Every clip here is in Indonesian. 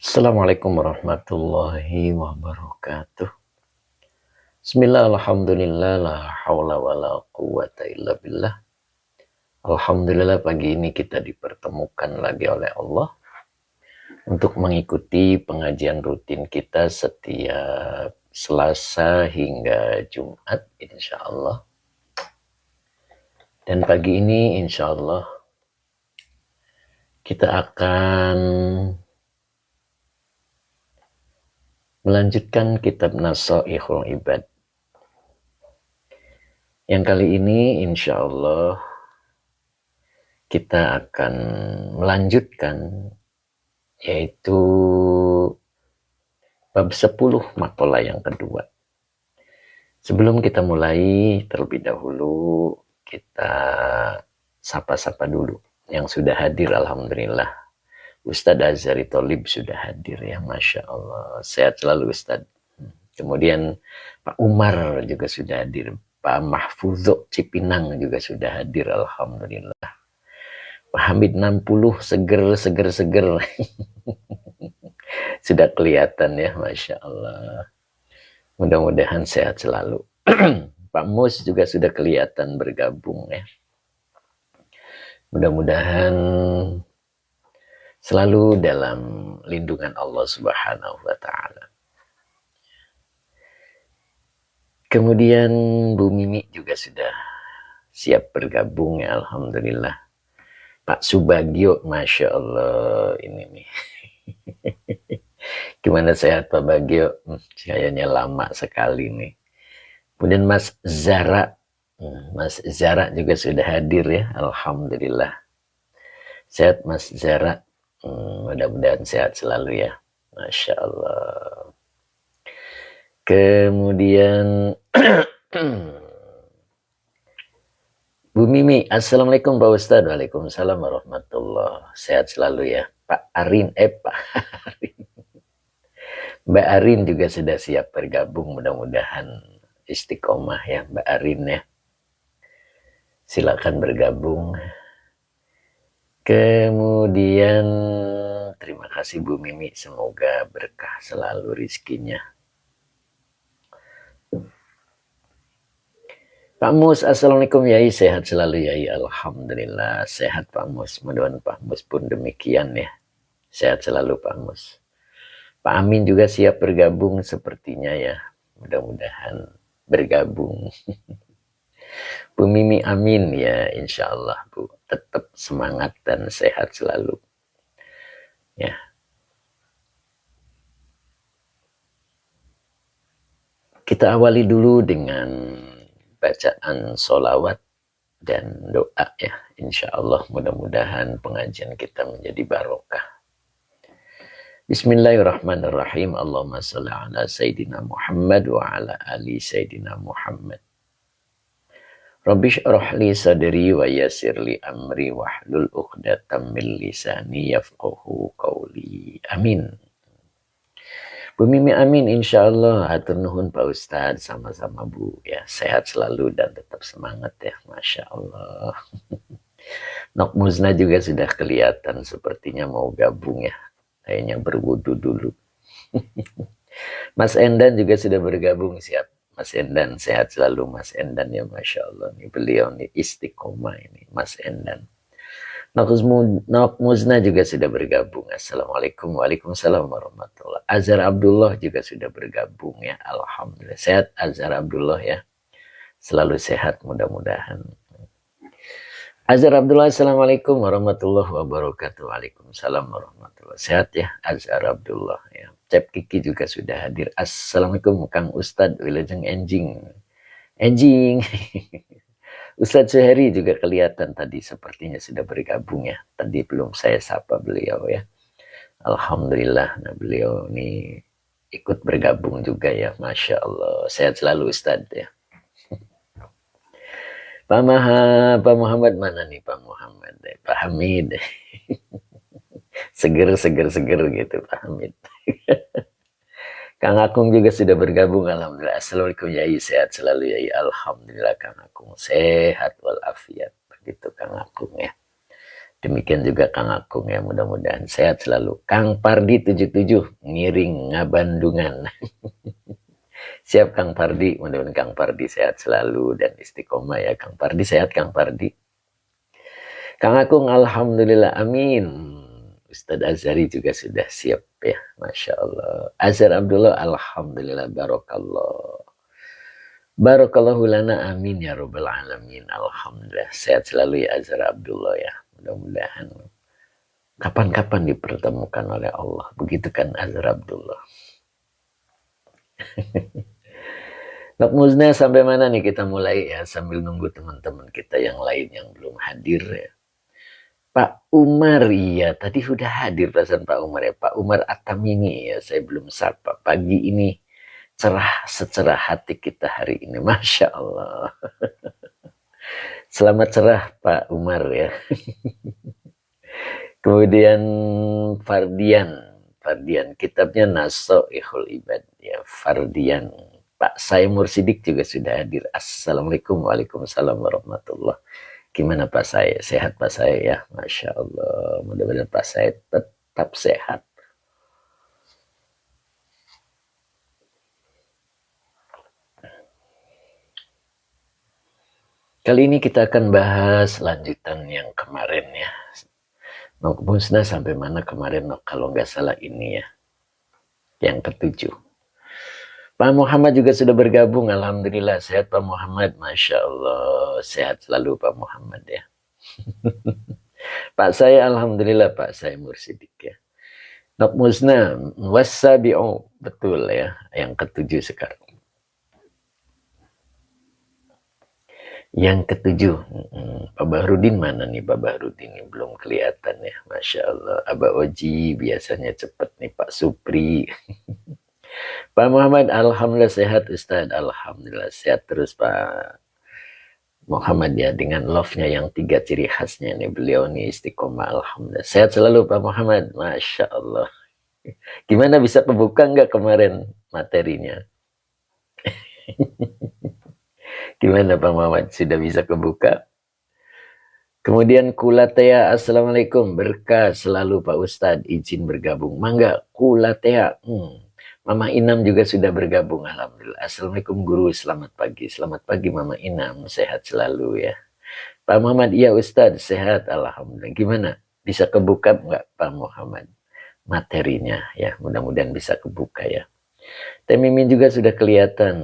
Assalamualaikum warahmatullahi wabarakatuh. Bismillah, alhamdulillah, la hawla wa la quwata illa billah. Alhamdulillah pagi ini kita dipertemukan lagi oleh Allah untuk mengikuti pengajian rutin kita setiap Selasa hingga Jumat insya Allah. Dan pagi ini insya Allah kita akan melanjutkan kitab Nasaihul Ibad. Yang kali ini insya Allah kita akan melanjutkan yaitu bab 10 maqalah yang kedua. Sebelum kita mulai, terlebih dahulu kita sapa-sapa dulu yang sudah hadir. Alhamdulillah Ustadz Azhari Tholib sudah hadir ya, Masya Allah, sehat selalu Ustadz. Kemudian Pak Umar juga sudah hadir, Pak Mahfuzo Cipinang juga sudah hadir, Alhamdulillah. Pak Hamid 60 seger sudah kelihatan ya, Masya Allah. Mudah-mudahan sehat selalu. Pak Mus juga sudah kelihatan bergabung ya. Mudah-mudahan selalu dalam lindungan Allah Subhanahu wa Ta'ala. Kemudian Bu Mimi juga sudah siap bergabung ya, Alhamdulillah. Pak Subagio, Masya Allah, ini nih. Gimana sehat Pak Bagio? Kayaknya lama sekali nih. Kemudian Mas Zara. Mas Zara juga sudah hadir ya, Alhamdulillah. Sehat Mas Zara. Mudah-mudahan sehat selalu ya, Masya Allah. Kemudian Bu Mimi, Assalamualaikum Pak Ustadz. Waalaikumsalam warahmatullahi. Sehat selalu ya Pak Arin. Pak Arin. Mbak Arin juga sudah siap bergabung. Mudah-mudahan istiqomah ya Mbak Arin ya. Silakan bergabung. Kemudian terima kasih Bu Mimi. Semoga berkah selalu rizkinya. Pak Mus, Assalamualaikum Yai, sehat selalu Yai. Alhamdulillah sehat Pak Mus. Mudah-mudahan Pak Mus pun demikian ya. Sehat selalu Pak Mus. Pak Amin juga siap bergabung sepertinya ya. Mudah-mudahan bergabung. Bu Mimi amin ya, insya Allah Bu. Tetap semangat dan sehat selalu. Ya. Kita awali dulu dengan bacaan sholawat dan doa ya. Insya Allah mudah-mudahan pengajian kita menjadi barokah. Bismillahirrahmanirrahim. Allahumma sholli ala Sayyidina Muhammad wa ala ali Sayyidina Muhammad. Rabbi shrah li sadri wa yassir li amri wahlul 'uqdatam min lisani yafqahu qawli. Amin. Bu Mimi amin insyaallah. Hatur nuhun Pak Ustadz, sama-sama Bu ya. Sehat selalu dan tetap semangat ya, Masya Allah. Nok Muzna juga sudah kelihatan sepertinya mau gabung ya. Kayaknya berwudu dulu. Mas Endan juga sudah bergabung, siap. Mas Endan sehat selalu Mas Endan ya, Masya Allah. Nih beliau nih istiqomah ini Mas Endan. Nok Muzna juga sudah bergabung. Assalamualaikum. Waalaikumsalam warahmatullahi. Azhar Abdullah juga sudah bergabung ya. Alhamdulillah sehat Azhar Abdullah ya. Selalu sehat mudah-mudahan. Azhar Abdullah, Assalamualaikum warahmatullahi wabarakatuh. Waalaikumsalam warahmatullahi. Sehat ya Azhar Abdullah ya. Cep Kiki juga sudah hadir. Assalamualaikum Kang Ustadz Wilujeng Enjing. Ustadz Suheri juga kelihatan tadi sepertinya sudah bergabung ya. Tadi belum saya sapa beliau ya. Alhamdulillah, nah beliau ini ikut bergabung juga ya. Masya Allah, sehat selalu Ustadz ya. Pak Muhammad mana nih Pak Muhammad? Pak Hamid. Seger gitu Pak Hamid. Kang Akung juga sudah bergabung. Alhamdulillah. Assalamualaikum Yai, sehat selalu Yai. Alhamdulillah Kang Akung sehat walafiat. Begitu Kang Akung ya. Demikian juga Kang Akung ya, mudah-mudahan sehat selalu. Kang Pardi 77 ngiring ngabandungan. Siap Kang Pardi, mudah-mudahan Kang Pardi sehat selalu dan istiqomah ya. Kang Pardi sehat Kang Pardi. Kang Akung alhamdulillah amin. Ustadz Azhari juga sudah siap ya, Masya Allah. Azhar Abdullah alhamdulillah barokallah. Barakallahu lana amin ya rabbal alamin. Alhamdulillah sehat selalu ya Azhar Abdullah ya. Mudah-mudahan kapan-kapan dipertemukan oleh Allah. Begitu kan Azhar Abdullah. Nok Muzna sampai mana nih kita mulai ya, sambil nunggu teman-teman kita yang lain yang belum hadir ya. Pak Umar, iya tadi sudah hadir perasaan Pak Umar ya. Pak Umar Atamimi ya, saya belum sapa. Pagi ini cerah secerah hati kita hari ini. Masya Allah. Selamat cerah Pak Umar ya. Kemudian Fardian kitabnya Nasoihul Ibad ya, Fardian. Pak Saimur Sidik juga sudah hadir. Assalamualaikum, waalaikumsalam warahmatullah. Gimana Pak saya? Sehat Pak saya ya, Masya Allah. Mudah-mudahan Pak saya tetap sehat. Kali ini kita akan bahas lanjutan yang kemarin ya. Nok Musnah sampai mana kemarin kalau nggak salah ini ya. Yang ketujuh. Pak Muhammad juga sudah bergabung. Alhamdulillah sehat Pak Muhammad. Masya Allah. Sehat selalu Pak Muhammad ya. Pak saya alhamdulillah Pak saya Mursidik ya. Nok Musnah wasabi'u. Betul ya. Yang ketujuh sekarang. Yang ketujuh, Pak Bahrudin mana nih Pak Bahrudin? Ini belum kelihatan ya, Masya Allah. Abah Oji biasanya cepet nih Pak Supri. Pak Muhammad, alhamdulillah sehat Ustadz. Alhamdulillah sehat terus Pak Muhammad ya. Dengan love-nya yang 3 ciri khasnya nih. Beliau nih istiqomah, alhamdulillah. Sehat selalu Pak Muhammad, Masya Allah. Gimana bisa kebuka nggak kemarin materinya? Gimana Pak Muhammad? Sudah bisa kebuka? Kemudian Kulatea, Assalamualaikum. Berkah selalu Pak Ustadz. Izin bergabung. Mangga, Kulatea. Mama Inam juga sudah bergabung. Alhamdulillah. Assalamualaikum Guru. Selamat pagi. Selamat pagi Mama Inam. Sehat selalu ya. Pak Muhammad, iya Ustadz. Sehat. Alhamdulillah. Gimana? Bisa kebuka nggak Pak Muhammad? Materinya ya. Mudah-mudahan bisa kebuka ya. Teh Mimin juga sudah kelihatan.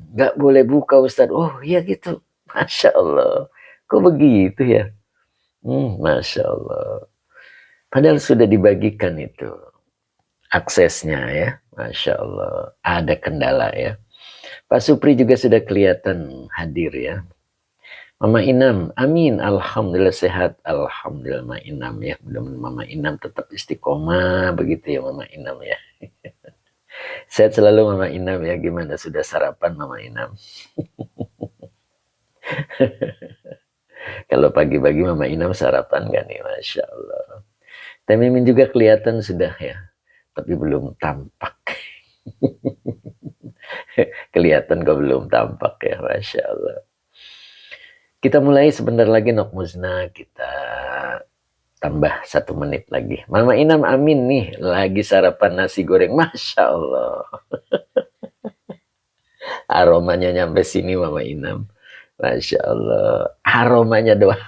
Nggak boleh buka Ustadz. Oh iya gitu. Masya Allah. Kok begitu ya? Masya Allah. Padahal sudah dibagikan itu. Aksesnya ya. Masya Allah. Ada kendala ya. Pak Supri juga sudah kelihatan hadir ya. Mama Inam. Amin. Alhamdulillah sehat. Alhamdulillah Mama Inam ya. Mudah-mudahan Mama Inam tetap istiqomah. Begitu ya Mama Inam ya. Sehat selalu Mama Inam ya. Gimana sudah sarapan Mama Inam? Kalau pagi-pagi Mama Inam sarapan gak nih? Masya Allah. Teh Mimin juga kelihatan sudah ya. Tapi belum tampak. Kelihatan kok belum tampak ya. Masya Allah. Kita mulai sebentar lagi Nok Muzna. Kita tambah 1 menit lagi. Mama Inam amin nih. Lagi sarapan nasi goreng. Masya Allah. Aromanya nyampe sini Mama Inam. Masya Allah. Aromanya doang.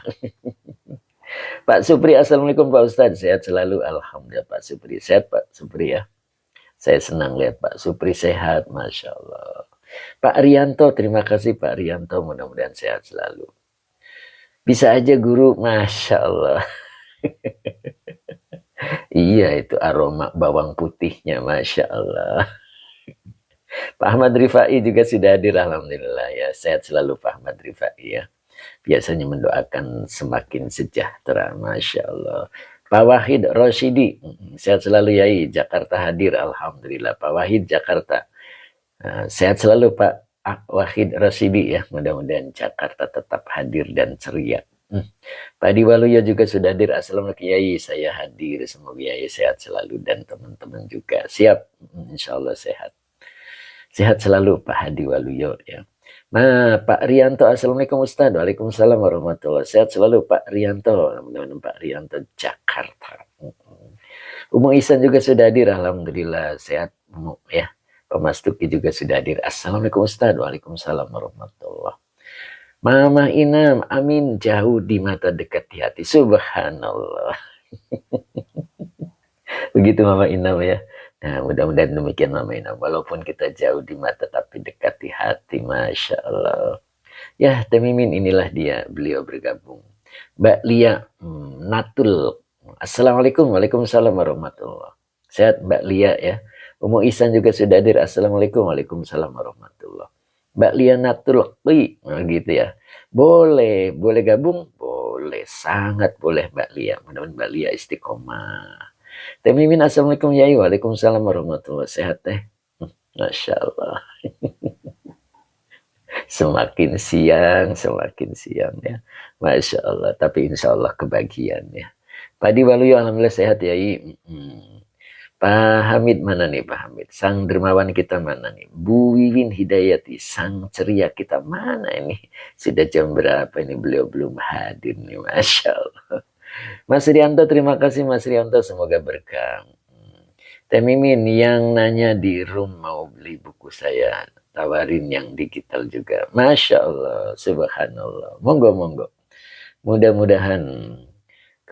Pak Supri, Assalamualaikum Pak Ustadz. Sehat selalu. Alhamdulillah Pak Supri. Sehat Pak Supri ya. Saya senang lihat Pak Supri sehat. Masya Allah. Pak Rianto, terima kasih Pak Rianto. Mudah-mudahan sehat selalu. Bisa aja Guru. Masya Allah. Iya itu aroma bawang putihnya. Masya Allah. Pak Ahmad Rifai juga sudah hadir. Alhamdulillah ya. Sehat selalu Pak Ahmad Rifai ya. Biasanya mendoakan semakin sejahtera. Masya Allah. Pak Wahid Roshidi. Sehat selalu Yai. Jakarta hadir. Alhamdulillah. Pak Wahid Jakarta. Sehat selalu Pak Wahid Roshidi ya. Mudah-mudahan Jakarta tetap hadir dan ceria. Pak Diwaluyo juga sudah hadir. Assalamualaikum Yai. Saya hadir. Semoga Yai sehat selalu. Dan teman-teman juga. Siap. Insya Allah sehat. Sehat selalu Pak Hadi Waluyo ya. Nah, Pak Rianto, Assalamualaikum Ustaz. Waalaikumsalam warahmatullahi. Sehat selalu Pak Rianto. Teman-teman Pak Rianto, Jakarta. Umu Ihsan juga sudah hadir, Alhamdulillah. Sehat, Umu, ya. Pak Mas Tuki juga sudah hadir. Assalamualaikum Ustaz. Waalaikumsalam warahmatullahi. Mama Inam, amin. Jauh di mata, dekat di hati. Subhanallah. Begitu Mama Inam ya. Nah, mudah-mudahan demikian Mama Inam. Walaupun kita jauh di mata, tapi dekat di hati. Masya Allah. Ya, Temimin inilah dia. Beliau bergabung. Mbak Lia, Natul. Assalamualaikum. Waalaikumsalam warahmatullahi. Sehat Mbak Lia ya. Umu Ihsan juga sudah hadir. Assalamualaikum. Waalaikumsalam warahmatullahi. Mbak Lia Natul. Nah, gitu ya. Boleh. Boleh gabung? Boleh. Sangat boleh Mbak Lia. Mudah-mudahan Mbak Lia istiqomah. Teh Mimin, Assalamualaikum Yai. Waalaikumsalam warahmatullahi. Sehat teh? Masya Allah. Semakin siang ya. Masya Allah. Tapi insya Allah kebagian ya. Pak Di Waluyo, alhamdulillah sehat Yai. Pak Hamid mana nih Pak Hamid? Sang dermawan kita mana nih? Bu Wiwin Hidayati, sang ceria kita mana ini? Sudah jam berapa ini beliau belum hadir nih, Masya Allah. Mas Rianto, terima kasih Mas Rianto, semoga berkah. Teh Mimin yang nanya di room mau beli buku saya, tawarin yang digital juga. Masya Allah, subhanallah. Monggo, monggo. Mudah-mudahan.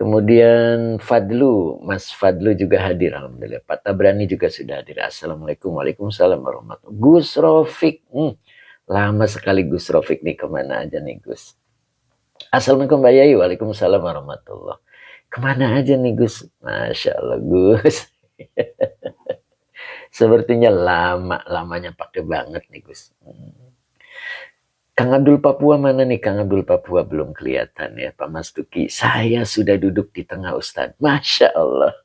Kemudian Fadlu, Mas Fadlu juga hadir, alhamdulillah. Pak Tabrani juga sudah hadir. Assalamualaikum, waalaikumsalam warahmatullahi. Gus Rofik, lama sekali Gus Rofik nih, kemana aja nih Gus? Assalamualaikum Mbak Yayu, waalaikumsalam warahmatullahi. Kemana aja nih Gus? Masya Allah Gus. Sepertinya lamanya pakai banget nih Gus. Kang Abdul Papua mana nih? Kang Abdul Papua belum kelihatan ya Pak Mas Tuki. Saya sudah duduk di tengah Ustadz. Masya Allah.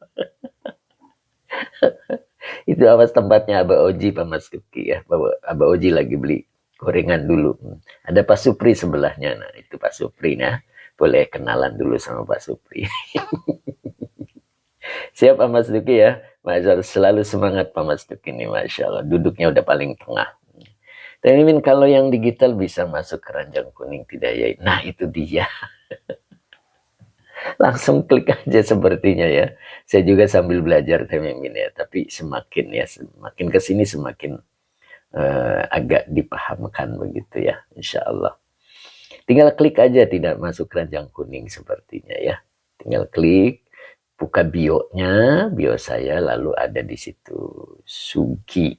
Itu awas tempatnya Abah Oji Pak Mas Tuki ya. Abah Oji lagi beli gorengan dulu. Ada Pak Supri sebelahnya. Nah itu Pak Supri nah. Boleh kenalan dulu sama Pak Supri. Siap Pak Mas Tuki ya. Masya Allah, selalu semangat Pak Mas Tuki ini. Masya Allah. Duduknya udah paling tengah. Tapi Mimin kalau yang digital bisa masuk keranjang kuning tidak ya? Nah itu dia. Langsung klik aja sepertinya ya. Saya juga sambil belajar Teh Mimin ya. Tapi semakin kesini semakin agak dipahamkan begitu ya. Insya Allah. Tinggal klik aja tidak masuk keranjang kuning sepertinya ya. Tinggal klik, buka bio-nya, bio saya lalu ada di situ Sugi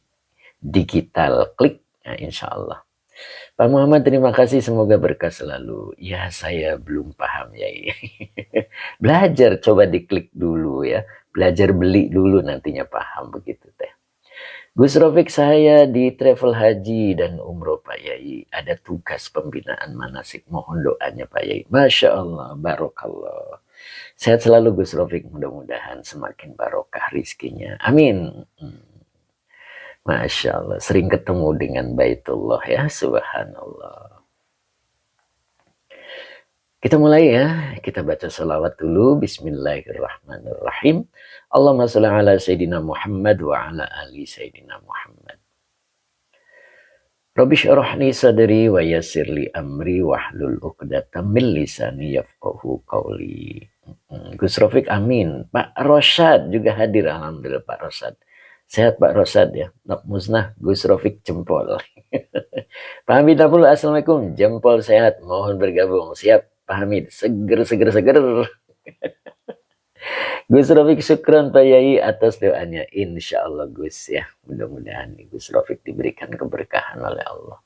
Digital, klik. Nah, insya Allah. Pak Muhammad terima kasih, semoga berkah selalu. Ya saya belum paham ya. Belajar, coba diklik dulu ya. Belajar beli dulu nantinya paham begitu teh. Gus Rofik, saya di travel haji dan umroh Pak Yai. Ada tugas pembinaan manasik. Mohon doanya Pak Yai. Masya Allah, barokallah. Sehat selalu Gus Rofik. Mudah-mudahan semakin barokah rizkinya. Amin. Masya Allah, sering ketemu dengan Baitullah ya, subhanallah. Kita mulai ya, kita baca salawat dulu. Bismillahirrahmanirrahim. Allahumma sholli ala Sayyidina Muhammad wa ala ali Sayyidina Muhammad. Rabbi syrahli sadri wa yassirli amri wahlul uqdatam min lisani yafqahu qawli. Gus Rofik amin. Pak Rosyad juga hadir, alhamdulillah Pak Rosyad. Sehat Pak Rosyad ya. Nok musnah Gus Rofik jempol. Pak Hamid Abdul, assalamualaikum. Jempol sehat. Mohon bergabung. Siap Pak Hamid. Seger. Gus Rofik syukran Pak Yai atas doanya. Insya Allah Gus ya. Mudah-mudahan Gus Rofik diberikan keberkahan oleh Allah.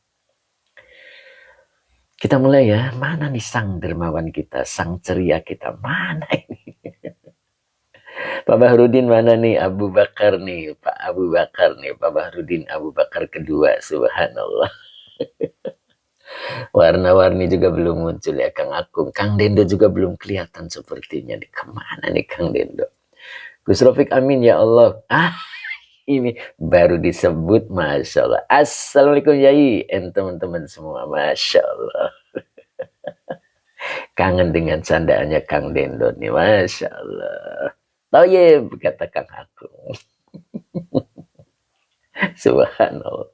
Kita mulai ya. Mana nih sang dermawan kita, sang ceria kita? Mana ini? Pak Bahrudin mana nih? Abu Bakar nih. Pak Abu Bakar nih. Pak Bahrudin Abu Bakar kedua. Subhanallah. Warna-warni juga belum muncul ya Kang Akung. Kang Dendo juga belum kelihatan sepertinya. Kemana nih Kang Dendo? Gus Rofik amin ya Allah. Ini baru disebut. Masya Allah. Assalamualaikum Yai. Teman-teman semua. Masya Allah. Kangen dengan candaannya Kang Dendo nih. Masya Allah. Oh iya, kata Kang Akung. Subhanallah.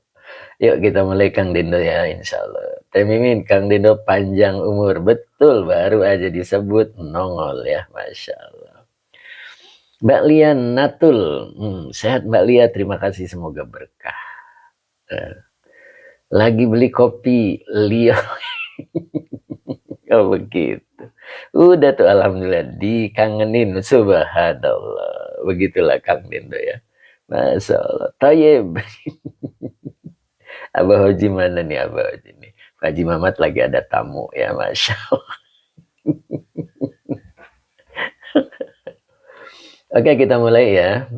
Yuk kita mulai Kang Dendo ya, insya Allah. Teh Mimin, Kang Dindo panjang umur. Betul, baru aja disebut nongol ya, Masya Allah. Mbak Lia Natul, sehat Mbak Lia, terima kasih, semoga berkah. Lagi beli kopi, Lia. Oh begitu. Udah tuh alhamdulillah dikangenin, subhanallah. Begitulah Kang Dindo ya. Masya Allah. Tayyib. Abah Haji mana nih Abah Haji nih? Pak Haji Mamat lagi ada tamu ya, Masya Allah. Oke, kita mulai ya.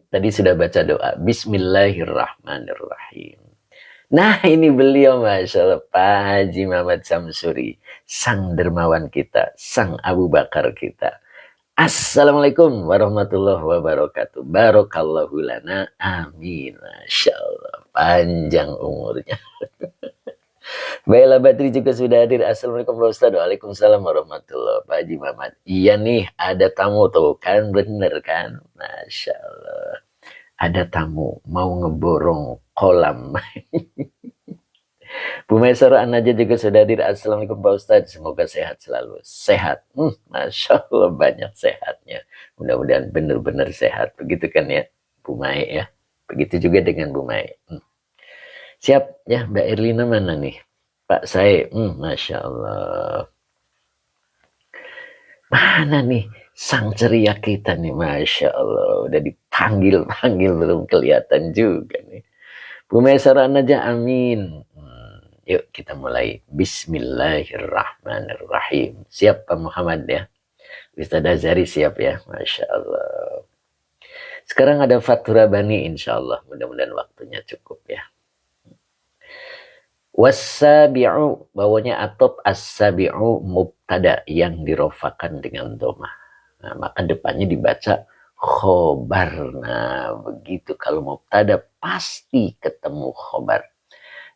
Tadi sudah baca doa. Bismillahirrahmanirrahim. Nah, ini beliau, Masya Allah, Pak Haji Mamat Samsuri, sang dermawan kita, sang Abu Bakar kita. Assalamualaikum warahmatullahi wabarakatuh. Barakallahu lana. Amin. Masya Allah. Panjang umurnya. Baiklah, Badri juga sudah hadir. Assalamualaikum Pak Ustadz. Waalaikumsalam warahmatullahi wabarakatuh. Pak Haji Mamat. Iya nih, ada tamu tuh kan, bener kan? Masya Allah. Ada tamu mau ngeborong kolam. Bu Maisara Anaja juga sudah hadir. Assalamualaikum Pak Ustadz. Semoga sehat selalu. Sehat. Masya Allah, banyak sehatnya. Mudah-mudahan benar-benar sehat. Begitu kan ya, Bu Mai ya. Begitu juga dengan Bu Mai. Siap ya, Mbak Erlina mana nih? Pak Sae. Masya Allah. Mana nih sang ceria kita nih, Masya Allah. Udah dipanggil-panggil belum kelihatan juga nih. Bu Maisara Anaja, amin. Yuk kita mulai. Bismillahirrahmanirrahim. Siap Pak Muhammad ya? Ustaz Azhari siap ya? Masya Allah. Sekarang ada Fathura Bani, insya Allah. Mudah-mudahan waktunya cukup ya. Wassabi'u, bawahnya atop, as-sabi'u mubtada yang dirofakan dengan domah. Nah, maka depannya dibaca khobar. Nah, begitu kalau mubtada pasti ketemu khobar.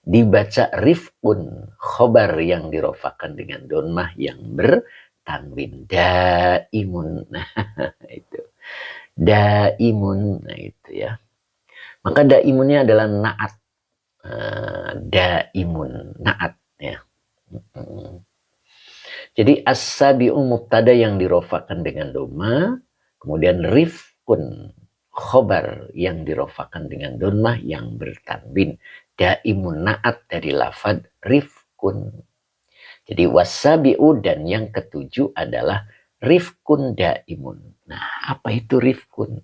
Dibaca rifqun, khobar yang dirofakan dengan domah yang bertanwin. Daimun. Nah, itu. Daimun. Nah, itu ya. Maka daimunnya adalah naat. Daimun, naat ya. Jadi as-sabi'u mubtada yang dirofakan dengan doma, kemudian rifqun khobar yang dirofakan dengan doma yang bertanwin. Daimun, naat dari lafad rifqun. Jadi wasabi'u, dan yang ketujuh adalah rifqun daimun. Nah, apa itu rifqun?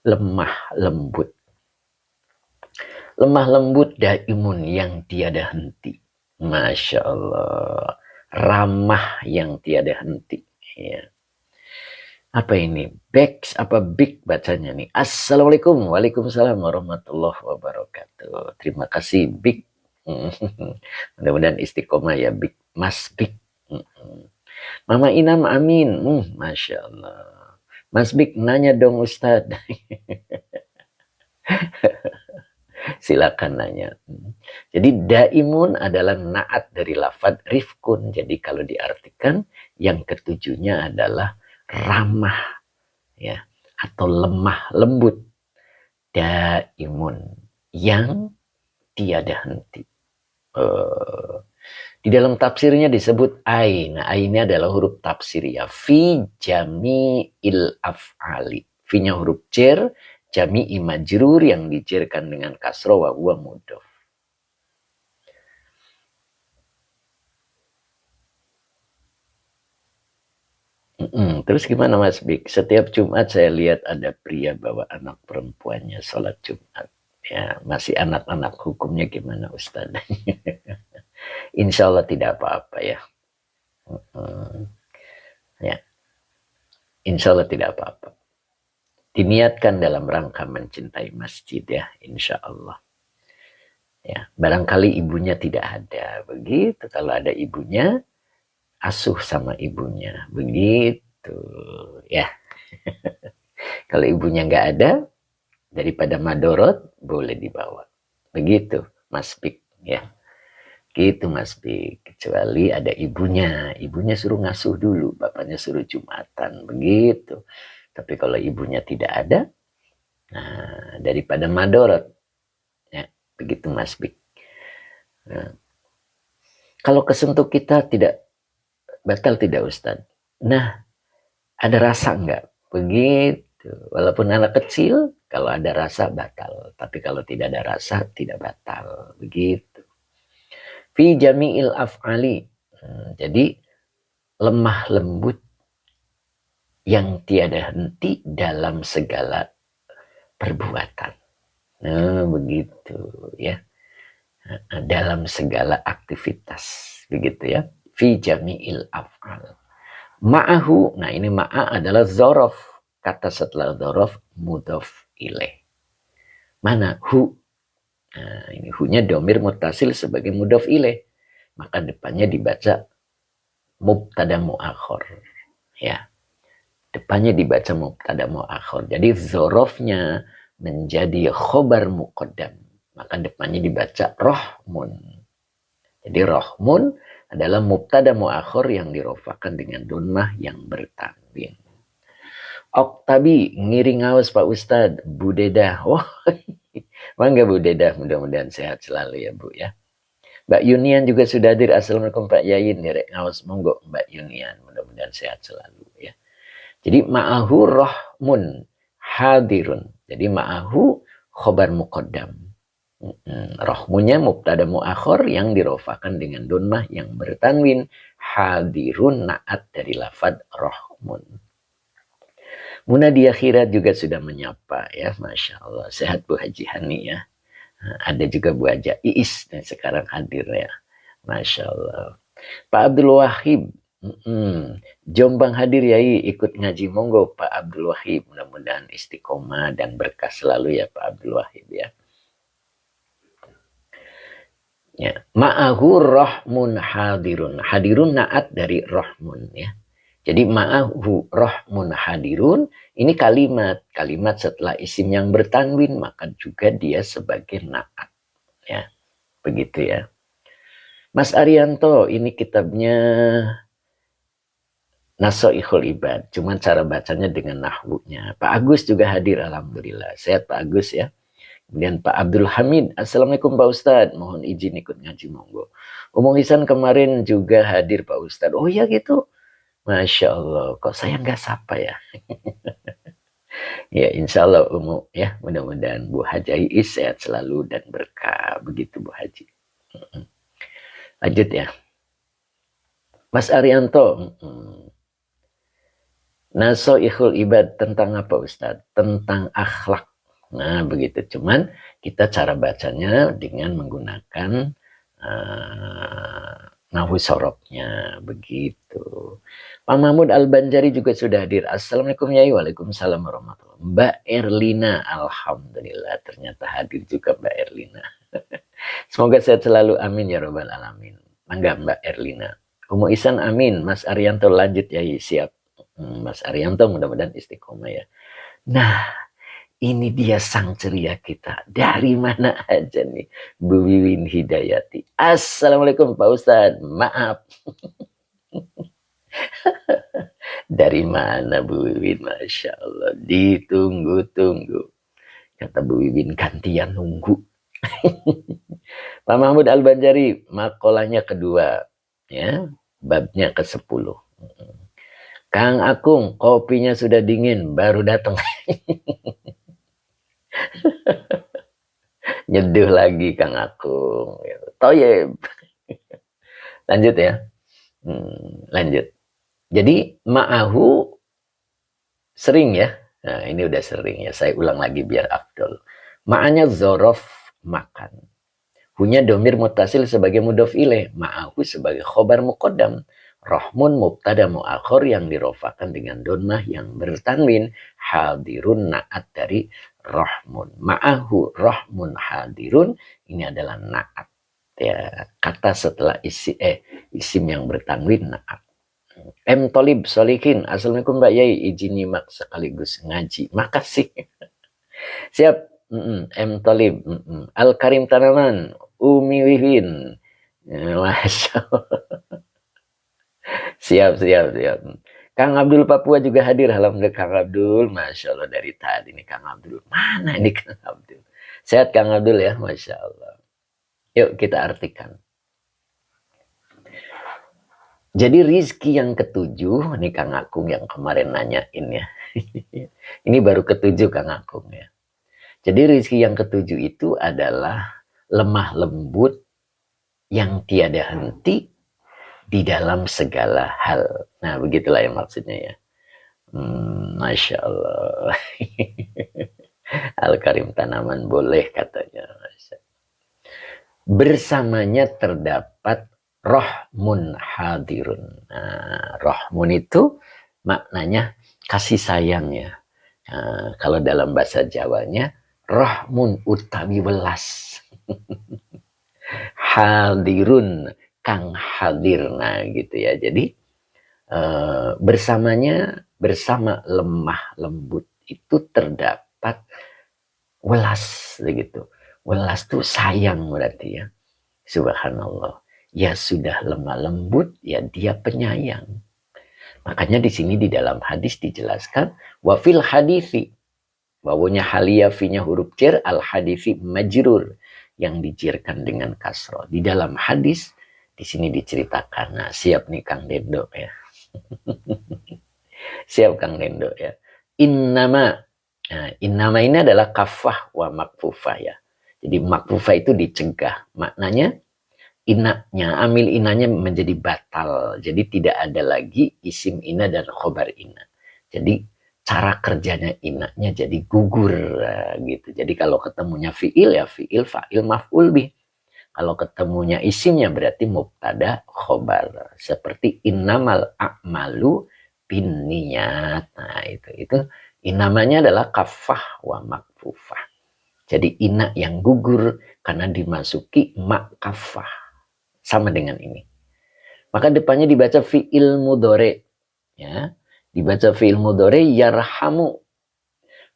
Lemah lembut. Lemah lembut daimun yang tiada henti. Masya Allah. Ramah yang tiada henti. Ya. Apa ini? Beks apa big bacanya nih? Assalamualaikum. Waalaikumsalam warahmatullahi wabarakatuh. Terima kasih Big. Mudah-mudahan istiqomah ya Big. Mas Big. Mama Inam amin. Masya Allah. Mas Big nanya dong Ustadz. Silakan nanya. Jadi daimun adalah naat dari lafad rifkun. Jadi kalau diartikan yang ketujuhnya adalah ramah ya, atau lemah lembut. Daimun yang tiada henti. Di dalam tafsirnya disebut ai. Nah, ai ini adalah huruf tafsir ya. Fi jami'il af'ali. Fi-nya huruf jar, jami'i majrur yang dijerkan dengan kasroh wa huwa mudhof. Terus gimana Mas Bik? Setiap Jumat saya lihat ada pria bawa anak perempuannya sholat Jumat. Ya, masih anak-anak, hukumnya gimana Ustaz? Insya Allah tidak apa-apa ya. Ya. Insya Allah tidak apa-apa. Diniatkan dalam rangka mencintai masjid ya, insya Allah. Ya, barangkali ibunya tidak ada, begitu. Kalau ada ibunya, asuh sama ibunya, begitu. Ya, kalau ibunya nggak ada, daripada madorot boleh dibawa, begitu, Mas Bik. Ya, gitu Mas Bik. Kecuali ada ibunya suruh ngasuh dulu, bapaknya suruh Jumatan, begitu. Tapi kalau ibunya tidak ada, nah daripada madorot, ya begitu Mas Bik. Nah, kalau kesentuh kita tidak batal tidak Ustadz? Nah, ada rasa enggak? Begitu. Walaupun anak kecil, kalau ada rasa batal. Tapi kalau tidak ada rasa, tidak batal. Begitu. Fi jami'il af'ali. Jadi, lemah lembut yang tiada henti dalam segala perbuatan. Nah, begitu ya. Dalam segala aktivitas. Begitu ya. Fi jami'il af'al. Ma'ahu, nah ini ma'a adalah zorof. Kata setelah zorof, mudhof ilaih. Mana? Hu. Nah, ini hu-nya domir mutasil sebagai mudhof ilaih. Maka depannya dibaca mubtada mu'akhor. Ya. Depannya dibaca mubtada mu'akhor. Jadi zorofnya menjadi khobar muqaddam. Maka depannya dibaca rohmun. Jadi rohmun adalah mubtada mu'akhor yang dirofakan dengan donmah yang bertanwin. Oktabi, ngiring awas Pak Ustadz, Bu Dedah. Wah, mangga Bu Dedah, mudah-mudahan sehat selalu ya Bu ya. Mbak Yunian juga sudah hadir. Assalamualaikum Pak Yayin, direk ngawas monggo Mbak Yunian, mudah-mudahan sehat selalu ya. Jadi ma'ahu rohmun hadirun. Jadi ma'ahu khobar muqaddam. Rohmunya mubtada mu'akhor yang dirofakan dengan donmah yang bertanwin. Hadirun naat dari lafad rohmun. Munadi akhirat juga sudah menyapa ya. Masya Allah. Sehat Bu Haji Hani ya. Ada juga Bu Haja Iis yang sekarang hadir ya. Masya Allah. Pak Abdul Wahid. Jombang hadir yai, ikut ngaji monggo Pak Abdul Wahid. Mudah-mudahan istiqomah dan berkah selalu ya Pak Abdul Wahid ya. Ya, ma'ahu rohmun hadirun. Hadirun naat dari rohmun ya. Jadi ma'ahu rohmun hadirun ini kalimat setelah isim yang bertanwin maka juga dia sebagai naat ya. Begitu ya. Mas Arianto ini kitabnya Nasoihul Ibad, cuman cara bacanya dengan nahwunya. Pak Agus juga hadir alhamdulillah. Sehat Pak Agus ya. Kemudian Pak Abdul Hamid, Assalamualaikum Pak Ustadz, mohon izin ikut ngaji monggo. Umum Hisan kemarin juga hadir Pak Ustadz. Oh iya gitu, Masya Allah, kok saya nggak sapa ya? Ya insya Allah Umum ya, mudah-mudahan Bu Haji Is sehat selalu dan berkah, begitu Bu Haji. Lanjut ya. Mas Arianto, Nasoihul Ibad tentang apa Ustadz? Tentang akhlak. Nah begitu, cuman kita cara bacanya dengan menggunakan nahwu sorobnya begitu. Pak Mahmud Al-Banjari juga sudah hadir. Assalamualaikum Yai. Waalaikumsalam warahmatullahi wabarakatuh. Mbak Erlina, alhamdulillah ternyata hadir juga Mbak Erlina. Semoga sehat selalu, amin ya robbal alamin. Mangga Mbak Erlina. Umu Isan amin. Mas Arianto lanjut Yai, siap. Mas Arianto mudah-mudahan istiqomah ya. Nah, ini dia sang ceria kita. Dari mana aja nih? Bu Wiwin Hidayati. Assalamualaikum Pak Ustadz. Maaf. Dari mana Bu Wiwin? Masya Allah. Ditunggu-tunggu. Kata Bu Wiwin, gantian nunggu. Pak Mahmud Al-Banjari, makolahnya kedua. Ya, babnya ke-10. Kang Akung, kopinya sudah dingin, baru datang. Nyeduh lagi Kang Akung. Toyeb. Lanjut ya. Lanjut. Jadi ma'ahu sering ya. Nah ini udah sering ya. Saya ulang lagi biar afdol. Ma'anya zorof makan. Hunya domir mutasil sebagai mudhof ilaih. Ma'ahu sebagai khobar muqaddam. Rohmun mubtada mu'akhor yang dirofakan dengan donmah yang bertanwin. Hadirun naat dari rohmun. Ma'ahu rohmun hadirun. Ini adalah naat. Ya, kata setelah isim yang bertanwin naat. M. Tolib Solikin. Assalamualaikum Mbak Yai. Izin nyimak sekaligus ngaji. Makasih. Siap. M. Tolib. Al-Karim Tanaman. Umi Wiwin. Masya Allah. Siap. Kang Abdul Papua juga hadir. Alhamdulillah Kang Abdul. Masya Allah dari tadi nih Kang Abdul. Mana ini Kang Abdul? Sehat Kang Abdul ya. Masya Allah. Yuk kita artikan. Jadi rizki yang ketujuh, ini Kang Akung yang kemarin nanyain ya. Ini baru ketujuh Kang Akung ya. Jadi rizki yang ketujuh itu adalah lemah lembut yang tiada henti di dalam segala hal. Nah begitulah yang maksudnya ya. Masya Allah. Al-Karim tanaman boleh katanya. Bersamanya terdapat rohmun hadirun. Nah, rohmun itu maknanya kasih sayang ya. Nah, kalau dalam bahasa Jawanya, rohmun utawi welas. Hadirun, kang hadir. Nah gitu ya. Jadi bersamanya, bersama lemah lembut itu terdapat welas begitu. Welas tuh sayang berarti ya. Subhanallah. Ya sudah lemah lembut, ya dia penyayang. Makanya di sini di dalam hadis dijelaskan wafil hadisi. Wawunya halia finya huruf cer, al hadisi majrur yang dijirkan dengan kasro. Di dalam hadis di sini diceritakan. Nah, siap nih Kang Dendo ya. Siap Kang Dendo ya. Innama. Nah, innama ini adalah kafah wa makfufah ya. Jadi makfufah itu dicegah. Maknanya inanya, amil inanya menjadi batal. Jadi tidak ada lagi isim ina dan khobar ina. Jadi cara kerjanya inanya jadi gugur gitu. Jadi kalau ketemunya fiil ya fiil, fa'il, maf'ul bih. Kalau ketemunya isimnya berarti mubtada khobar. Seperti innamal a'malu binniyat. Nah itu namanya adalah kafah wa makfufah. Jadi ina yang gugur karena dimasuki mak kafah. Sama dengan ini. Maka depannya dibaca fi'il mudhari. Ya. Dibaca fi'il mudhari yarhamu.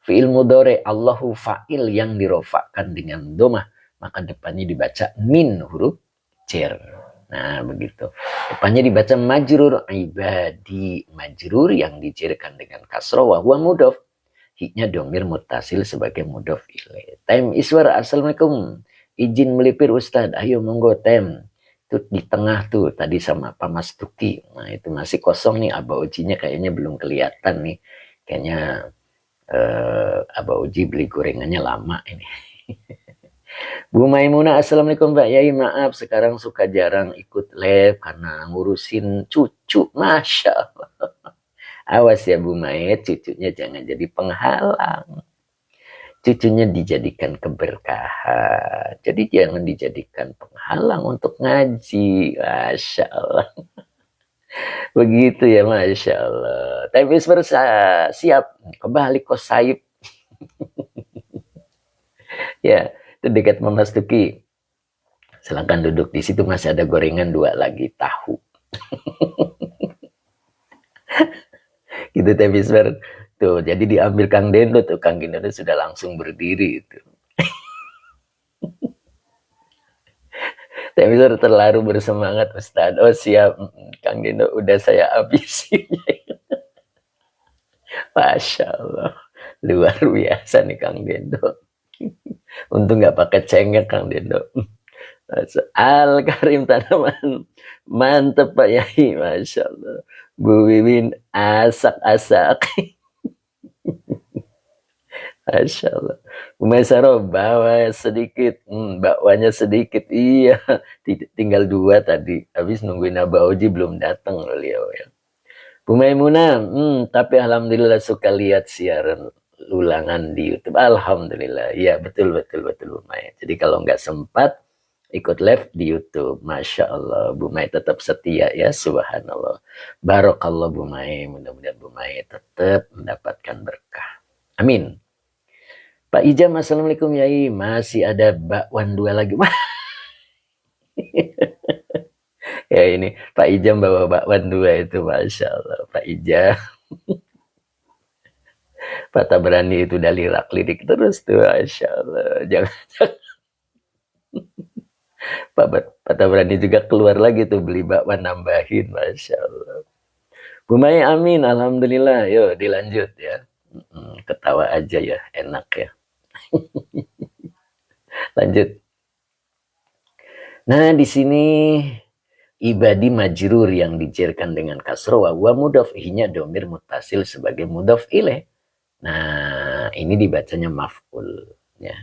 Fi'il mudhari Allahu fa'il yang dirofakkan dengan domah. Maka depannya dibaca min huruf cer. Nah begitu. Depannya dibaca majrur ibadi. Majrur yang dicerkan dengan kasroh wa huwa mudhof. Hiknya domir mutasil sebagai mudhof ilaih. Time iswar, assalamualaikum. Izin melipir Ustadz. Ayo monggo tem. Itu di tengah tuh tadi sama Pak Mas Tuki. Nah itu masih kosong nih. Aba Ujinya kayaknya belum kelihatan nih. Kayaknya Aba Uji beli gorengannya lama ini. Bu Maimunah, assalamualaikum Mbak Yai. Maaf sekarang suka jarang ikut live karena ngurusin cucu. Masya Allah. Awas ya Bu Mai, cucunya jangan jadi penghalang. Cucunya dijadikan keberkahan. Jadi jangan dijadikan penghalang untuk ngaji. Masya Allah. Begitu ya Masya Allah. Tapi siap. Kembali ke Saib. Ya, itu dekat memasuki. Silahkan duduk di situ, masih ada gorengan 2 lagi tahu. Gitu tapi tuh jadi diambil Kang Dendo tuh, Kang Dendo sudah langsung berdiri itu. Tapi terlalu bersemangat Ustaz. Oh siap Kang Dendo, udah saya habisin. Masya Allah, luar biasa nih Kang Dendo. Untung nggak pakai cengek Kang Dendo. Al-Karim tanaman mantep Pak Yai, Masya Allah. Bu Wiwin asak-asak. Masya Allah. Bu Maisaro bawa sedikit, bakwanya sedikit. Iya, tinggal 2 tadi. Habis nungguin Abah Oji belum datang beliau ya. Bu Maimunah, tapi alhamdulillah suka lihat siaran ulangan di YouTube. Alhamdulillah. Iya, betul Bu Mai. Jadi kalau nggak sempat ikut live di YouTube, Masya Allah, Bu Mai tetap setia ya, subhanallah. Barokallah Bu Mai, mudah-mudahan Bu Mai tetap mendapatkan berkah. Amin. Pak Ijam, assalamualaikum Yai. Masih ada bakwan 2 lagi. Ya ini Pak Ijam bawa bakwan 2 itu, Masya Allah. Pak Ijam. Pak Tabrani itu udah lirik terus tuh, Masya Allah. Jangan. Pak Tabrani juga keluar lagi tuh beli bakwan nambahin, Masya Allah. Bu Mai, amin. Alhamdulillah. Yuk dilanjut ya. Ketawa aja ya, enak ya. Lanjut. Nah, di sini ibadi majrur yang dijerkan dengan kasroh wa mudhaf ihnya domir mutasil sebagai mudhaf ilaih. Nah, ini dibacanya maf'ul ya.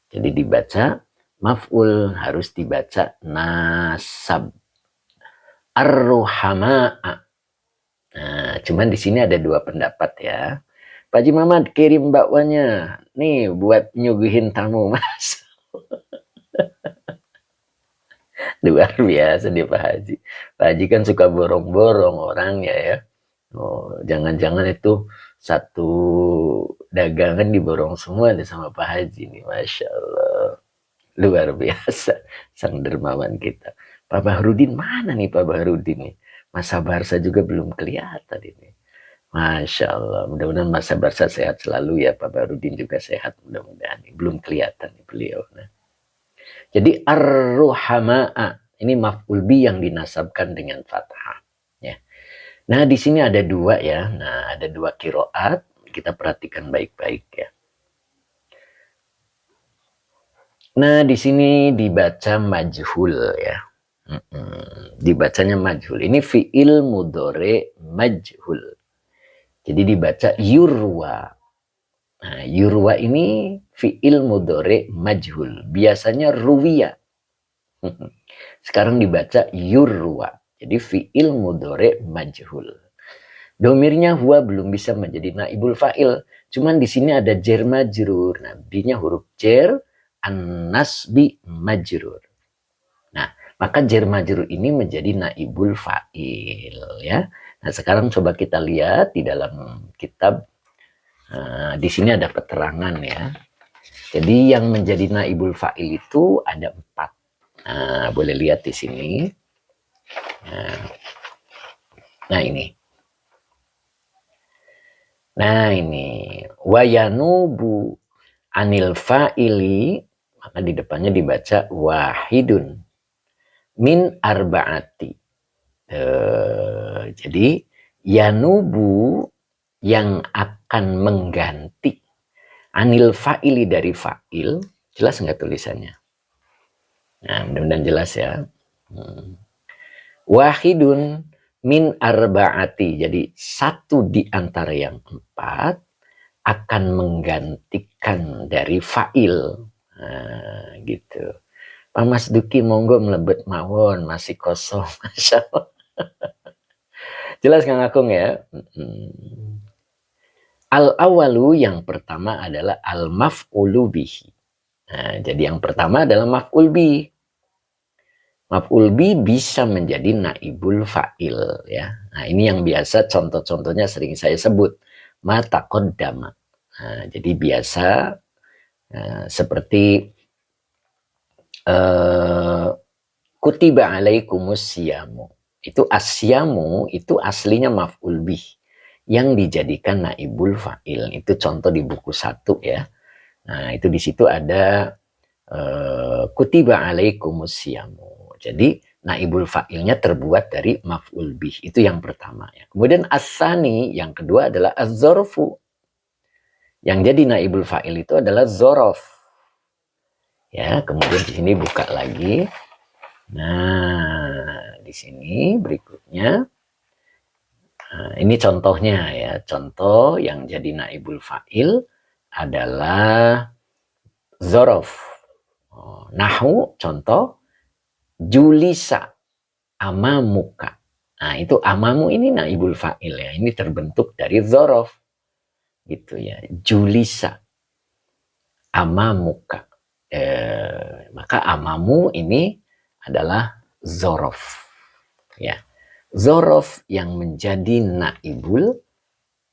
Jadi dibaca maf'ul, harus dibaca nasab. Ar-ruhama'a. Nah, cuman di sini ada dua pendapat ya. Pak Haji Mamat kirim bakwanya. Nih buat nyuguhin tamu, Mas. Luar biasa dia Pak Haji. Pak Haji kan suka borong-borong orangnya ya. Oh, jangan-jangan itu satu dagangan diborong semua deh sama Pak Haji nih. Masya Allah. Luar biasa. Sang dermawan kita. Pak Bahrudin mana nih Pak Bahrudin nih? Masa Barsa juga belum kelihatan ini. Masya Allah. Mudah-mudahan masa Barsa sehat selalu ya. Pak Bahrudin juga sehat mudah-mudahan. Belum kelihatan nih beliau. Nah. Jadi ar-ruhama'a. Ini maf'ul bi yang dinasabkan dengan fathah. Ya. Nah, di sini ada dua ya. Nah, ada dua kiroat. Kita perhatikan baik-baik ya. Nah, di sini dibaca majhul ya. Dibacanya majhul. Ini fi'il mudhore majhul. Jadi dibaca yurwa. Nah, yurwa ini fi'il mudhore majhul. Biasanya ruwiya. Sekarang dibaca yurwa. Jadi fi'il mudhore majhul. Domirnya huwa belum bisa menjadi naibul fa'il. Cuman di sini ada jer majrur. Nah, B-nya huruf jer, an-nasbi majrur. Nah, maka jer majrur ini menjadi naibul fa'il ya. Nah, sekarang coba kita lihat di dalam kitab. Di sini ada keterangan ya. Jadi yang menjadi naibul fa'il itu ada 4. Nah, boleh lihat di sini. Nah ini. Nah ini. Wayanubu anil fa'ili. Maka di depannya dibaca wahidun. Min arba'ati. Jadi yanubu yang akan mengganti anil fa'ili dari fa'il. Jelas nggak tulisannya? Nah, mudah-mudahan jelas ya. Wahidun min arba'ati. Jadi satu di antara yang 4 akan menggantikan dari fa'il. Nah, gitu. Pak Mas Duki monggo melebet mawon, masih kosong. Masya Allah. Jelas Kang Akung ya. Al-awalu yang pertama adalah al-maf'ulu bihi. Nah, jadi yang pertama adalah maf'ul bi. Maf'ul bi bisa menjadi naibul fa'il ya. Nah, ini yang biasa contoh-contohnya sering saya sebut. Ma taqaddama. Nah, jadi biasa seperti kutiba alaikumus siyamu. Itu asyamu itu aslinya maf'ul bih yang dijadikan naibul fa'il. Itu contoh di buku 1 ya. Nah, itu di situ ada kutiba alaikumus siyamu. Jadi naibul fa'ilnya terbuat dari maf'ul bih. Itu yang pertama ya. Kemudian as-sani yang kedua adalah az-zorfu. Yang jadi naibul fa'il itu adalah zorof. Ya, kemudian di sini buka lagi. Nah, di sini berikutnya. Nah, ini contohnya ya. Contoh yang jadi naibul fa'il adalah zorof. Nahu contoh julisa amamuka. Nah, itu amamu ini naibul fa'il ya. Ini terbentuk dari zorof. Gitu ya. Julisa amamuka. Maka amamu ini adalah zorof ya, zorof yang menjadi naibul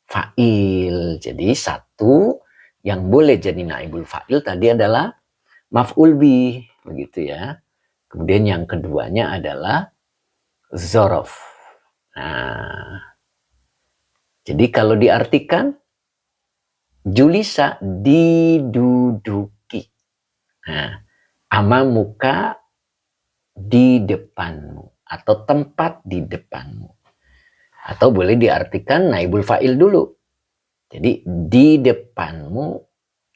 fa'il. Jadi satu yang boleh jadi naibul fa'il tadi adalah maf'ul bi, begitu ya. Kemudian yang keduanya adalah zorof. Nah, jadi kalau diartikan julisa diduduki. Nah, amamuka di depanmu atau tempat di depanmu. Atau boleh diartikan naibul fa'il dulu. Jadi di depanmu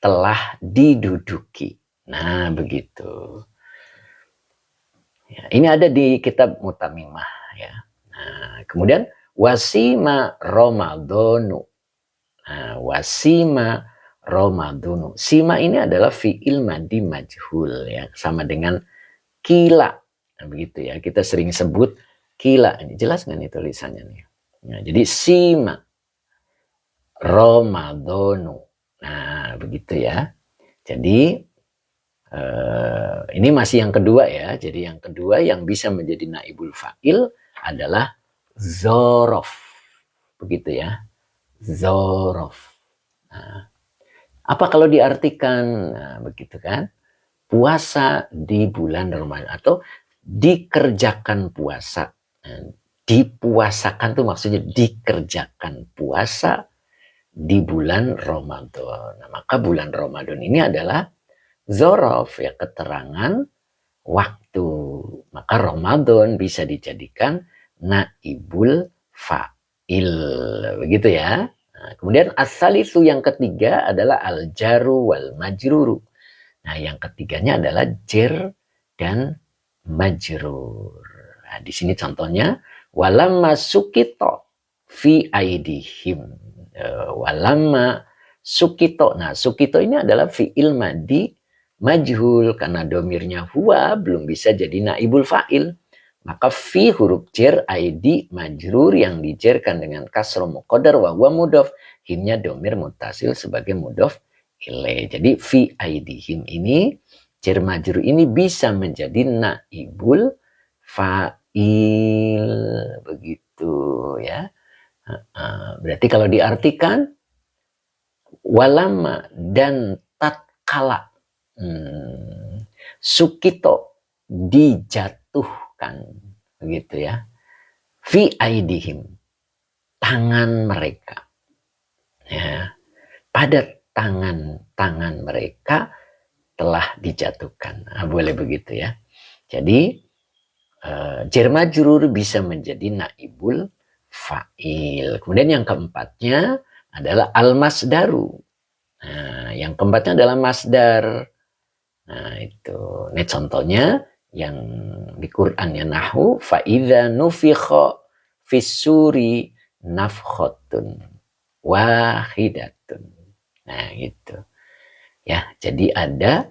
telah diduduki. Nah, begitu. Ya, ini ada di kitab Mutamimah ya. Nah, kemudian wasima Ramadhanu. Nah, wasima Ramadhanu. Sima ini adalah fi'il madi majhul ya, sama dengan kila. Nah, begitu ya. Kita sering sebut kila. Ini jelas nggak nih tulisannya nih? Nah, jadi sima Ramadhanu. Nah, begitu ya. Jadi ini masih yang kedua ya. Jadi yang kedua yang bisa menjadi naibul fa'il adalah zorof. Begitu ya. Zorof. Nah, apa kalau diartikan? Nah, begitu kan. Puasa di bulan Ramadan atau dikerjakan puasa. Nah, dipuasakan tuh maksudnya dikerjakan puasa di bulan Ramadan. Nah, maka bulan Ramadan ini adalah zorof ya, keterangan waktu. Maka Ramadan bisa dijadikan naibul fa'il. Begitu ya. Nah, kemudian as-salisu yang ketiga adalah al-jaru wal majruru. Nah, yang ketiganya adalah jer dan majrur. Nah, di sini contohnya walamma sukito fi aidihim. Walamma sukito. Nah, sukito ini adalah fi'il madi majhul karena domirnya huwa belum bisa jadi naibul fa'il. Maka fi huruf jer aidi majrur yang dijerkan dengan kasroh muqaddar wa huwa mudhof. Himnya domir mutasil sebagai mudhof ilaih. Jadi fi aidihim ini jer majrur ini bisa menjadi naibul fa'il. Begitu ya. Berarti kalau diartikan walama dan tatkala sukito dijatuhkan, begitu ya, fi aidihim tangan mereka ya, pada tangan mereka telah dijatuhkan. Nah, boleh begitu ya. Jadi jer majrur bisa menjadi naibul fa'il. Kemudian yang keempatnya adalah al-masdaru. Nah, yang keempatnya adalah masdar. Nah, itu. Ini contohnya yang di Quran ya, nahu fa idza nufikha fis-suri nafkhatun wahidatun. Nah, gitu. Ya, jadi ada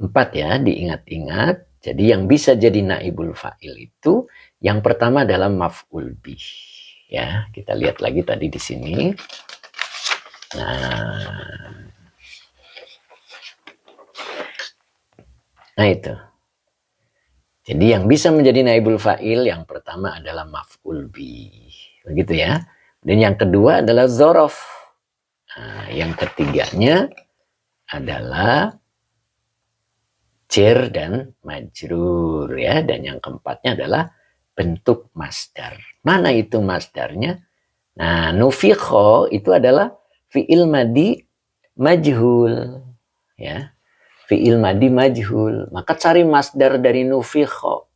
4 ya, diingat-ingat. Jadi yang bisa jadi naibul fa'il itu yang pertama adalah maf'ul bih. Ya, kita lihat lagi tadi di sini. Nah itu. Jadi yang bisa menjadi naibul fa'il yang pertama adalah maf'ul bih. Begitu ya. Dan yang kedua adalah zorof. Nah, yang ketiganya adalah jer dan majrur ya. Dan yang keempatnya adalah bentuk masdar. Mana itu masdarnya? Nah, nufikho itu adalah fi'il madi majhul ya. Fi'il madi majhul. Maka cari masdar dari nufikho.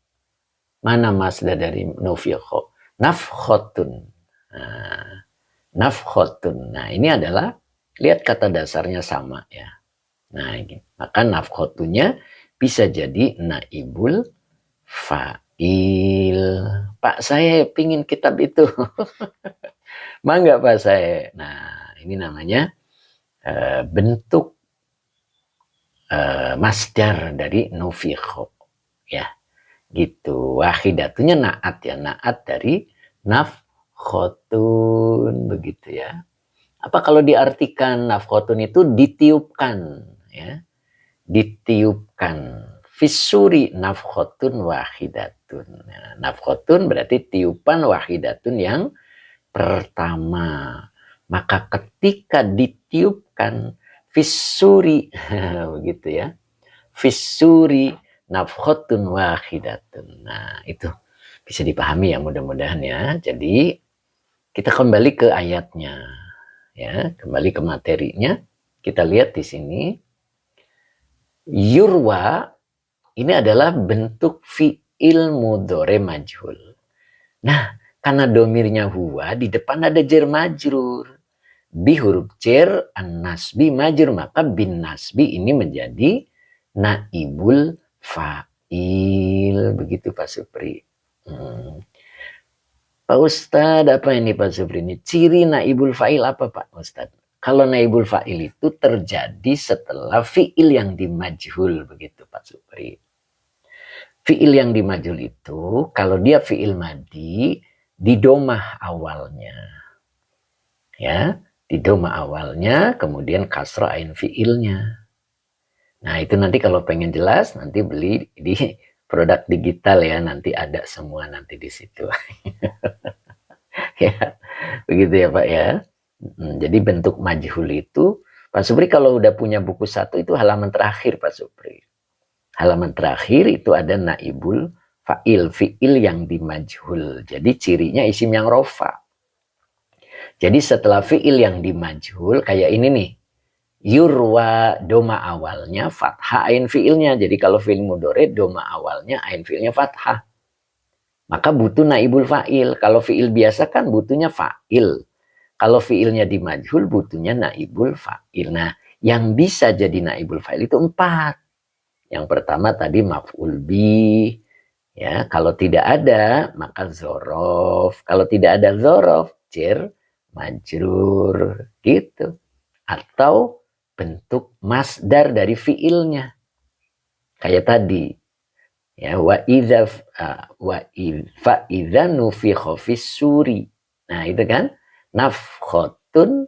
Mana masdar dari nufikho? Nafkhotun. Nah, nafkhotun. Nah, ini adalah, lihat kata dasarnya sama ya. Nah, ini. Maka nafkhotunya bisa jadi naibul fa'il. Pak, saya pingin kitab itu. Mangga Pak saya. Nah, ini namanya bentuk masdar dari nufikho ya, gitu. Wahidatunya naat ya, naat dari nafkhotun, begitu ya. Apa kalau diartikan nafkhotun itu ditiupkan ya, ditiupkan. Fisuri nafkhotun wahidatun. Nah, nafkhotun berarti tiupan, wahidatun yang pertama. Maka ketika ditiupkan fisuri begitu ya, fisuri nafkhotun wahidatun. Nah, itu bisa dipahami ya, mudah-mudahan ya. Jadi kita kembali ke ayatnya ya, kembali ke materinya. Kita lihat di sini yurwa ini adalah bentuk fi'il mudhore majhul. Nah, karena domirnya huwa, di depan ada jer majrur. Bi huruf jer an-nasbi majrur, maka bin nasbi ini menjadi naibul fa'il. fa'il. Begitu Pak Supri. Pak Ustadz, apa ini Pak Supri ini? Ciri naibul fa'il apa Pak Ustadz? Kalau naibul fa'il itu terjadi setelah fi'il yang dimajhul, begitu Pak Supri. Fi'il yang dimajhul itu, kalau dia fi'il madi, di domah awalnya. Ya, di domah awalnya, kemudian kasra ain fi'ilnya. Nah, itu nanti kalau pengen jelas, nanti beli di produk digital ya, nanti ada semua nanti di situ. Ya, begitu ya Pak ya. Jadi bentuk majhul itu, Pak Supri kalau udah punya buku satu itu halaman terakhir Pak Supri. Halaman terakhir itu ada naibul fa'il, fi'il yang dimajhul. Jadi cirinya isim yang rofa. Jadi setelah fi'il yang dimajhul, kayak ini nih. Yurwa, doma awalnya fathah ain fi'ilnya. Jadi kalau fi'il mudhari doma awalnya ain fi'ilnya fathah. Maka butuh naibul fa'il. Kalau fi'il biasa kan butuhnya fa'il. Kalau fi'ilnya dimajhul butuhnya naibul fa'il. Nah, yang bisa jadi naibul fa'il itu 4. Yang pertama tadi maf'ul bi. Ya, kalau tidak ada maka zorof. Kalau tidak ada zorof, jar, majrur, gitu. Atau bentuk masdar dari fi'ilnya. Kayak tadi. Ya, wa idza nufikha fis suri. Nah, itu kan nafkhotun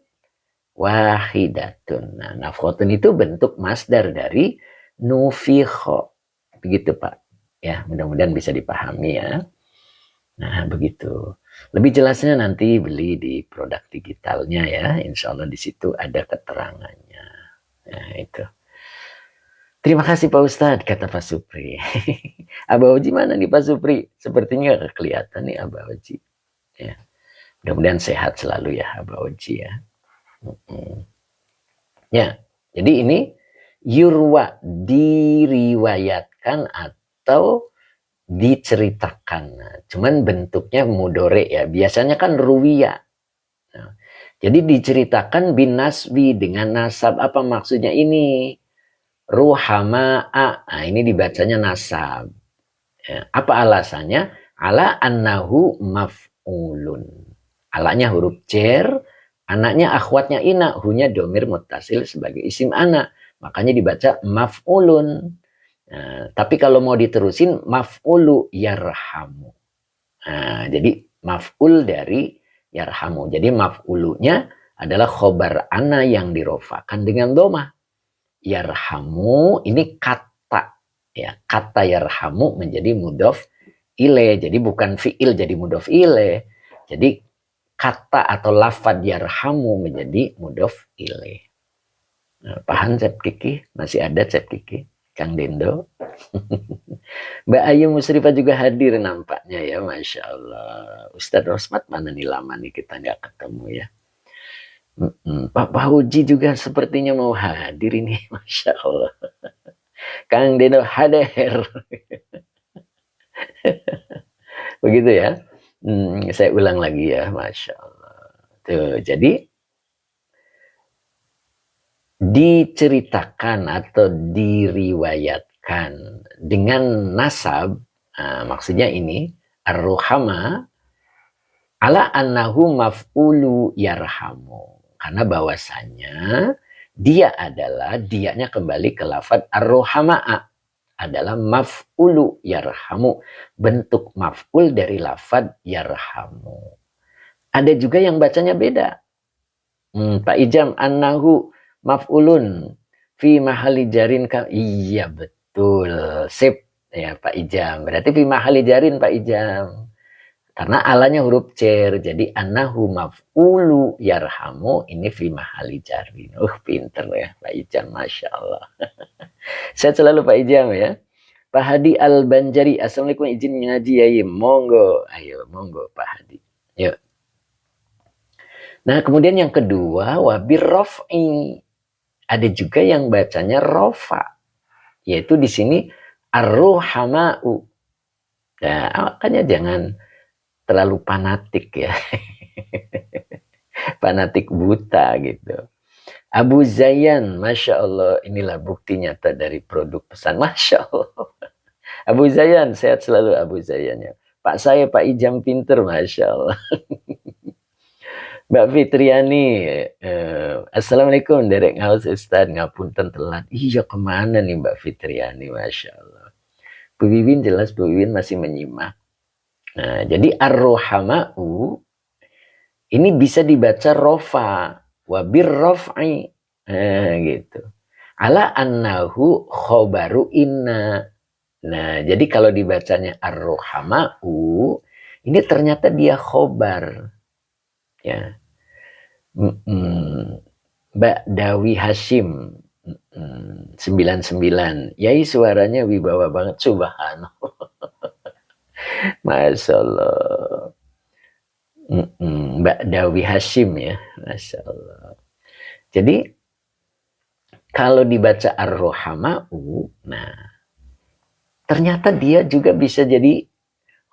wahidatun. Nah, nafkhotun itu bentuk masdar dari nufikho. Begitu Pak. Ya, mudah-mudahan bisa dipahami ya. Nah, begitu. Lebih jelasnya nanti beli di produk digitalnya ya. Insya Allah di situ ada keterangannya. Nah, itu. Terima kasih Pak Ustadz, kata Pak Supri. Abah Oji mana nih Pak Supri? Sepertinya kelihatan nih Abah Oji. Ya. Mudah-mudahan sehat selalu ya Abah Oji ya. Ya, jadi ini yurwa, diriwayatkan atau diceritakan. Nah, cuman bentuknya mudhari ya. Biasanya kan ruwiya. Nah, jadi diceritakan bin nasbi dengan nasab. Apa maksudnya ini? Ruhama'a. Nah, ini dibacanya nasab. Ya, apa alasannya? Ala annahu maf'ulun. Alanya huruf jar, anaknya akhwatnya ina, hunya domir muttasil sebagai isim anak. Makanya dibaca maf'ulun. Nah, tapi kalau mau diterusin maf'ulu yarhamu. Nah, jadi maf'ul dari yarhamu. Jadi maf'ulunya adalah khobar ana yang dirofakan dengan doma. Yarhamu ini kata. Ya, kata yarhamu menjadi mudhof ilaih. Jadi bukan fi'il jadi mudhof ilaih. Jadi kata atau lafad yarhamu menjadi mudhof ilaih. Nah, paham Cep Kiki? Masih ada Cep Kiki? Kang Dendo? Mbak Ayu Musrifah juga hadir nampaknya ya, Masya Allah. Ustadz Rosmat mana nih, lama nih kita nggak ketemu ya. Pak Huji juga sepertinya mau hadir ini, Masya Allah. Kang Dendo hadir. Begitu ya. Saya ulang lagi ya, Masya Allah. Tuh, jadi diceritakan atau diriwayatkan dengan nasab, maksudnya ini ar-ruhama ala annahu maf'ulu yarhamu, karena bahwasanya dia adalah, dianya kembali ke lafad ar-ruhama'a adalah maf'ulu yarhamu, bentuk maf'ul dari lafad yarhamu. Ada juga yang bacanya beda. Pak Ijam, annahu maf'ulun fi mahali jarin. Iya betul, sip ya Pak Ijam. Berarti fi mahali jarin Pak Ijam. Karena alanya huruf cer, jadi annahu maf'ulu yarhamu ini fi mahali jarin. Pinter ya Pak Ijam, Masya Allah. Saya selalu Pak Ijam ya. Pak Hadi Al-Banjari, assalamualaikum, izin ngaji ya. Monggo, ayo monggo Pak Hadi. Yuk. Nah kemudian yang kedua wabir rof'i. Ada juga yang bacanya rofa, yaitu di sini ar-ruhama'u. Nah, makanya jangan terlalu fanatik ya. Fanatik buta gitu. Abu Zayan, Masya Allah, inilah bukti nyata dari produk pesan. Masya Allah. Abu Zayan, sehat selalu Abu Zayannya. Pak saya Pak Ijam pinter, Masya Allah. Mbak Fitriani, Assalamualaikum, derek ngaus Ustaz, ngapunten telat. Iya kemana nih Mbak Fitriani, Masya Allah. Bu Wiwin jelas Bu Wiwin masih menyimak. Nah, jadi ar-rohama'u ini bisa dibaca rofa, wabir rof'i, gitu. Ala annahu khobaru inna. Nah, jadi kalau dibacanya ar-rohama'u, ini ternyata dia khobar. Ya. Mbak Dawi Hashim, 99. Yai suaranya wibawa banget, subhanallah. Masya Allah. Mbak Dawi Hashim ya, Masya Allah. Jadi kalau dibaca ar-rohama'u, nah ternyata dia juga bisa jadi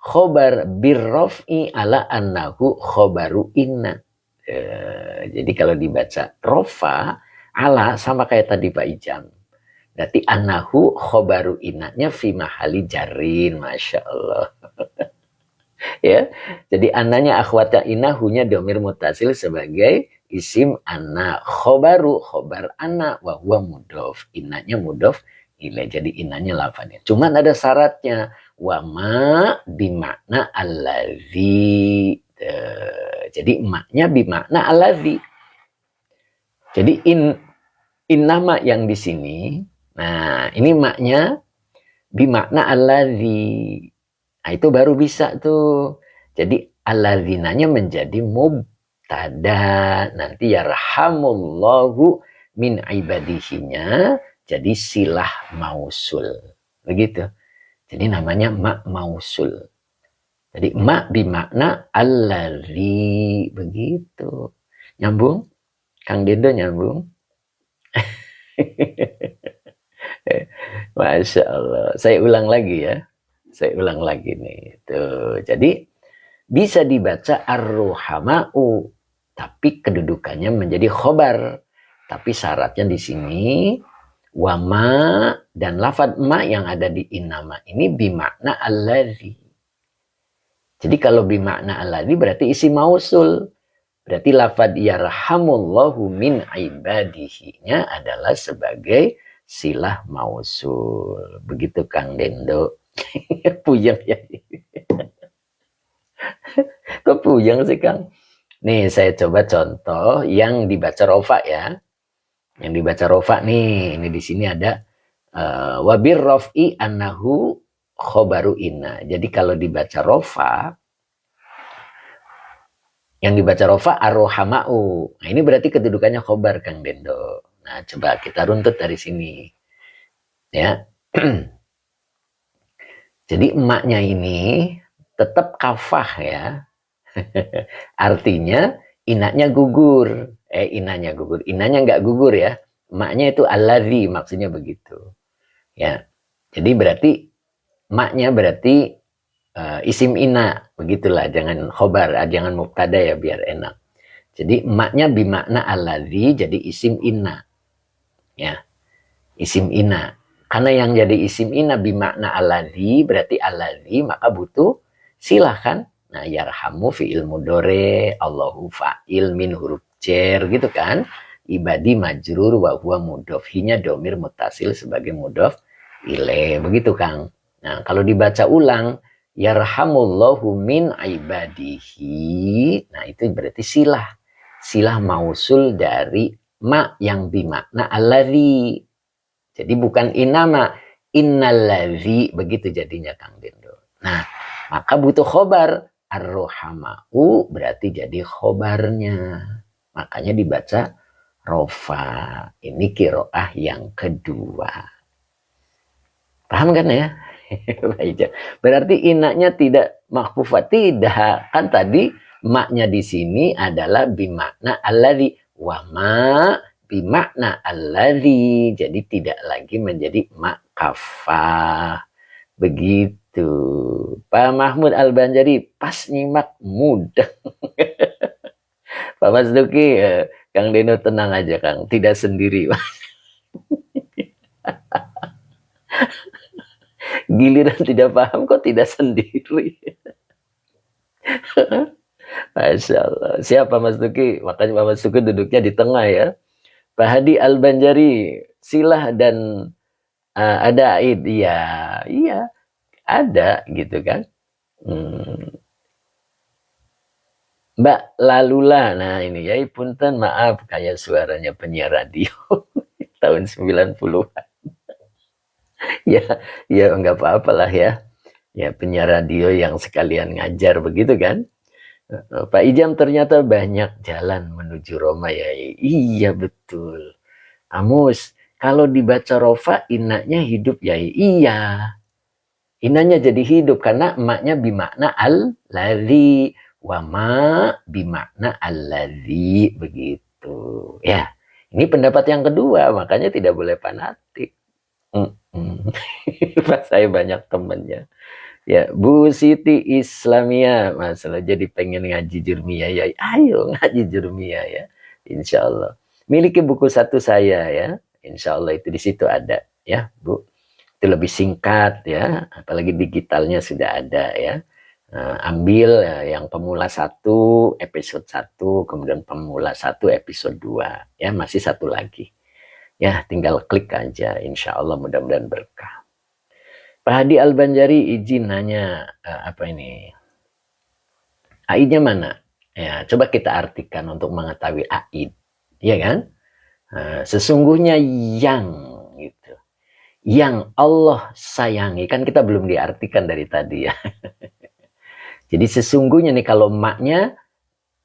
khobar birrof'i ala annahu khobaru inna. Jadi kalau dibaca rofa ala sama kayak tadi Pak Ijam. Berarti annahu khobaru innanya fi mahali jarin, Masya Allah. Ya, jadi ananya akhwata inna hunya domir mutasil sebagai isim anna, khobaru khobar anna wa huwa mudhof, innanya mudhof ilaih, jadi innanya lafadnya. Cuman ada syaratnya, wa ma bimakna allazi. Jadi maknya bimakna allazi. Jadi in nama yang di sini, nah ini maknya bimakna allazi. Nah, itu baru bisa tuh. Jadi alladzinanya menjadi mubtada. Nanti yarhamullahu min ibadihinya jadi silah mausul. Begitu. Jadi namanya ma mausul. Jadi ma bimakna alladzi. Begitu. Nyambung? Kang Dendo nyambung? Masya Allah. Saya ulang lagi ya. Saya ulang lagi nih. Tuh. Jadi bisa dibaca ar-rohama'u, tapi kedudukannya menjadi khobar. Tapi syaratnya di sini wama dan lafad ma yang ada di innama ini bimakna alladzi. Jadi kalau bimakna alladzi berarti isi mausul. Berarti lafad yarhamullahu min ibadihinya adalah sebagai silah mausul. Begitu Kang Dendo. Puyeng ya. Kok puyeng sih Kang? Nih saya coba contoh yang dibaca rofa ya. Yang dibaca rofa nih, ini di sini ada wabir rof'i annahu khobaru inna. Jadi kalau dibaca rofa, yang dibaca rofa ar-rohama'u. Nah ini berarti kedudukannya khobar Kang Dendo. Nah coba kita runtut dari sini. Ya. Jadi emaknya ini tetap kafah ya. Artinya inanya gugur. Inanya gugur. Inanya nggak gugur ya. Emaknya itu alladzi, maksudnya begitu. Ya. Jadi berarti emaknya berarti isim ina. Begitulah, jangan khobar, jangan mubtada ya biar enak. Jadi emaknya bimakna alladzi jadi isim ina. Ya. Isim ina. Karena yang jadi isim ina bimakna alladzi, berarti alladzi maka butuh silahkan. Nah, yarhamu fi'il mudhari, Allahu fa'il min huruf jar gitu kan. Ibadi majrur wa huwa mudhof, hinya domir mutasil sebagai mudhof ilaih. Begitu Kang. Nah, kalau dibaca ulang yarhamullahu min ibadihi. Nah, itu berarti silah. Silah mausul dari ma yang bimakna alladzi. Jadi bukan inama, innalladzi, begitu jadinya Kang Dendo. Nah, maka butuh khobar. Ar-rohama'u berarti jadi khobarnya. Makanya dibaca rofa. Ini kiroah yang kedua. Paham kan ya? Berarti inaknya tidak makhfufah. Tidak. Kan tadi maknya di sini adalah bimakna alladzi. Wa ma bimakna alladzi. Jadi tidak lagi menjadi mak kafah. Begitu. Pak Mahmud Al-Banjari pas nyimak mudah. Pak Mas Duki, Kang Deno tenang aja Kang, tidak sendiri. Giliran tidak paham kok tidak sendiri. Masya Allah. Siapa Mas Tuki? Makanya Mas Tuki duduknya di tengah ya. Pak Hadi Al-Banjari, Silah dan ada Aid. Iya, iya, ada gitu kan. Mbak Lalula, nah ini ya punten maaf kayak suaranya penyiar radio tahun 90-an. Ya, ya enggak apa-apa lah ya. Ya penyiar radio yang sekalian ngajar begitu kan. Pak Ijam ternyata banyak jalan menuju Roma ya. Iya betul. Amus, kalau dibaca rofa inaknya hidup ya. Iya. Inanya jadi hidup karena emaknya bimakna al-ladzi wa ma bimakna al-ladzi begitu. Ya, ini pendapat yang kedua, makanya tidak boleh fanatik. Pas saya banyak temennya. Ya, Bu Siti Islamia, masalah jadi pengen ngaji Jurmiyah ya. Ayo ngaji Jurmiyah ya. Insya Allah. Miliki buku satu saya ya. Insya Allah itu di situ ada ya, Bu. Itu lebih singkat ya, apalagi digitalnya sudah ada ya. Ambil yang pemula 1 episode 1, kemudian pemula 1 episode 2 ya, masih satu lagi ya, tinggal klik aja, insya Allah mudah-mudahan berkah. Pak Hadi Al-Banjari izin nanya apa ini, aidnya mana ya, coba kita artikan untuk mengetahui aid ya kan. Sesungguhnya yang Allah sayangi, kan kita belum diartikan dari tadi ya. Jadi sesungguhnya nih kalau maknya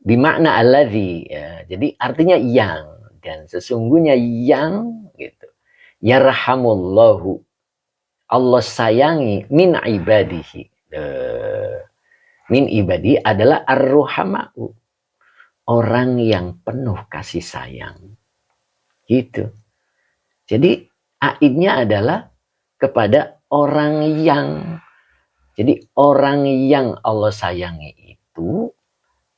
bimakna alladzi ya, jadi artinya yang, dan sesungguhnya yang gitu. Yarhamullahu, Allah sayangi min ibadihi. Min ibadi adalah ar-ruhama'u, orang yang penuh kasih sayang. Gitu. Jadi aidnya adalah kepada orang yang, jadi orang yang Allah sayangi itu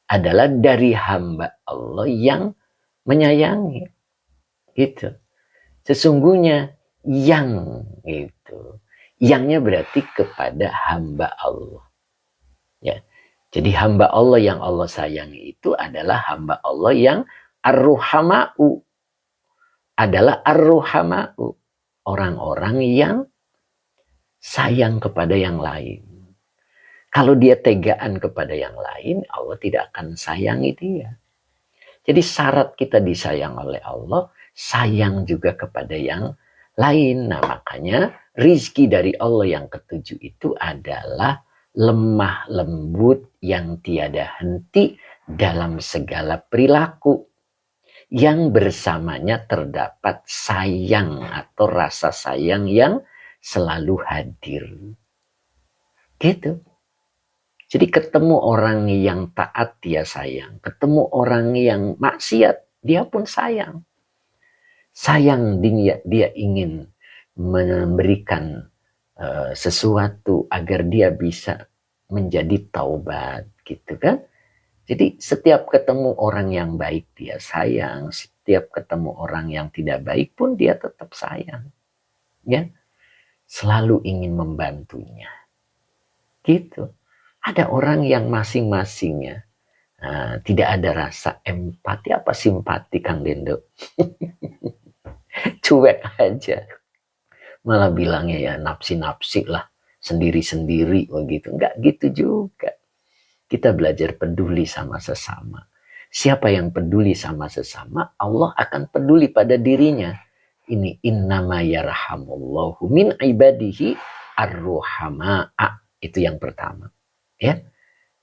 adalah dari hamba Allah yang menyayangi. Gitu. Sesungguhnya yang itu. Yangnya berarti kepada hamba Allah. Ya. Jadi hamba Allah yang Allah sayangi itu adalah hamba Allah yang ar-ruhama'u. Adalah ar-ruhama'u. Orang-orang yang sayang kepada yang lain. Kalau dia tegaan kepada yang lain, Allah tidak akan sayangi dia. Jadi syarat kita disayang oleh Allah, sayang juga kepada yang lain. Nah makanya rizki dari Allah yang ketujuh itu adalah lemah lembut yang tiada henti dalam segala perilaku. Yang bersamanya terdapat sayang atau rasa sayang yang selalu hadir. Gitu. Jadi ketemu orang yang taat dia sayang. Ketemu orang yang maksiat dia pun sayang. Sayang dia ingin memberikan sesuatu agar dia bisa menjadi taubat gitu kan. Jadi setiap ketemu orang yang baik dia sayang, setiap ketemu orang yang tidak baik pun dia tetap sayang. Ya. Selalu ingin membantunya. Gitu. Ada orang yang masing-masingnya tidak ada rasa empati apa simpati Kang Dendo. Cuek aja. Malah bilangnya ya napsi-napsi lah, sendiri-sendiri begitu. Enggak gitu juga. Kita belajar peduli sama sesama. Siapa yang peduli sama sesama, Allah akan peduli pada dirinya. Ini innama yarhamullahu min ibadihi ar-ruhama'a. Itu yang pertama. Ya.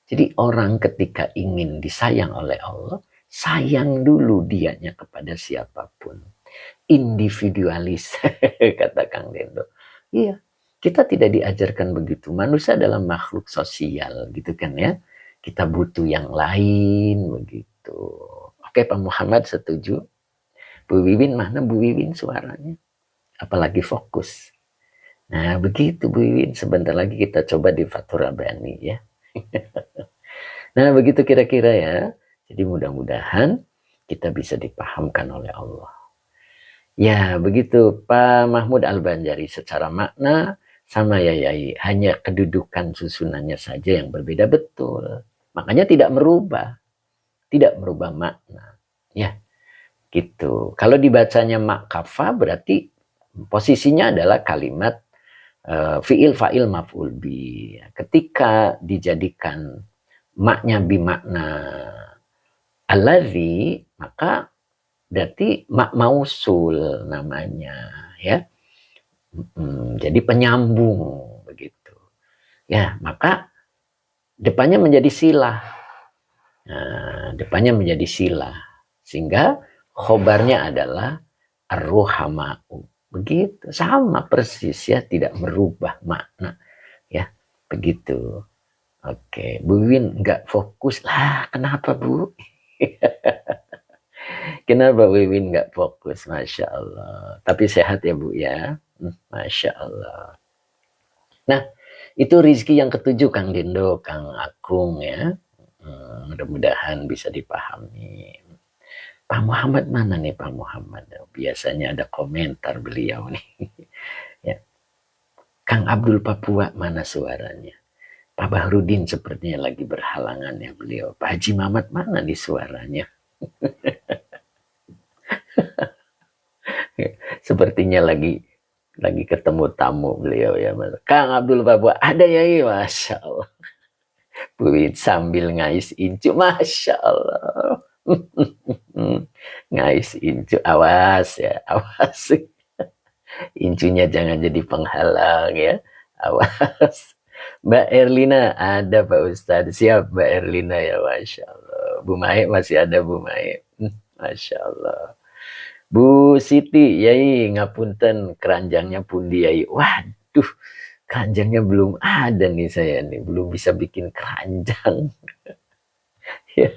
Jadi orang ketika ingin disayang oleh Allah, sayang dulu dianya kepada siapapun. Individualis, kata Kang Dendo. Iya, kita tidak diajarkan begitu. Manusia adalah makhluk sosial, gitu kan ya. Kita butuh yang lain, begitu. Oke, Pak Muhammad setuju. Bu Wiwin, mana Bu Wiwin suaranya? Apalagi fokus. Nah, begitu Bu Wiwin. Sebentar lagi kita coba di Fathur Rabbani ya. Nah, begitu kira-kira ya. Jadi mudah-mudahan kita bisa dipahamkan oleh Allah. Ya, begitu Pak Mahmud Al-Banjari. Secara makna, Sama ya Yai, hanya kedudukan susunannya saja yang berbeda, betul. Makanya tidak merubah makna. Ya, gitu. Kalau dibacanya makafa berarti posisinya adalah kalimat fiil fa'il maf'ul bi. Ketika dijadikan maknya bimakna alladzi, maka berarti mak mausul namanya, ya. Jadi penyambung begitu. Ya, maka depannya menjadi silah. Nah, depannya menjadi silah. Sehingga khobarnya adalah ar-ruhama'u. Begitu, sama persis ya, tidak merubah makna. Ya, begitu. Oke, Bu Win nggak fokus lah. Kenapa Bu? Kenapa Bu Win nggak fokus? Masya Allah. Tapi sehat ya Bu ya. Masya Allah. Nah, itu rizki yang ketujuh Kang Dindo, Kang Akung ya. Mudah-mudahan bisa dipahami. Pak Muhammad mana nih Pak Muhammad? Biasanya ada komentar beliau nih. Ya. Kang Abdul Papua mana suaranya? Pak Bahrudin sepertinya lagi berhalangan ya beliau. Pak Haji Mamat mana di suaranya? Sepertinya lagi ketemu tamu beliau ya. Kang Abdul Papua ada ya, Masya Allah. Buin sambil ngais incu, Masya Allah. Ngais incu, awas ya, awas. Incunya jangan jadi penghalang ya, awas. Mbak Erlina ada Pak Ustadz, siap Mbak Erlina ya, Masya Allah. Bu Mae masih ada Bu Mae, Masya Allah. Bu Siti, Yai ngapunten keranjangnya pundi Yai. Waduh, keranjangnya belum ada nih saya nih, belum bisa bikin keranjang. Ya,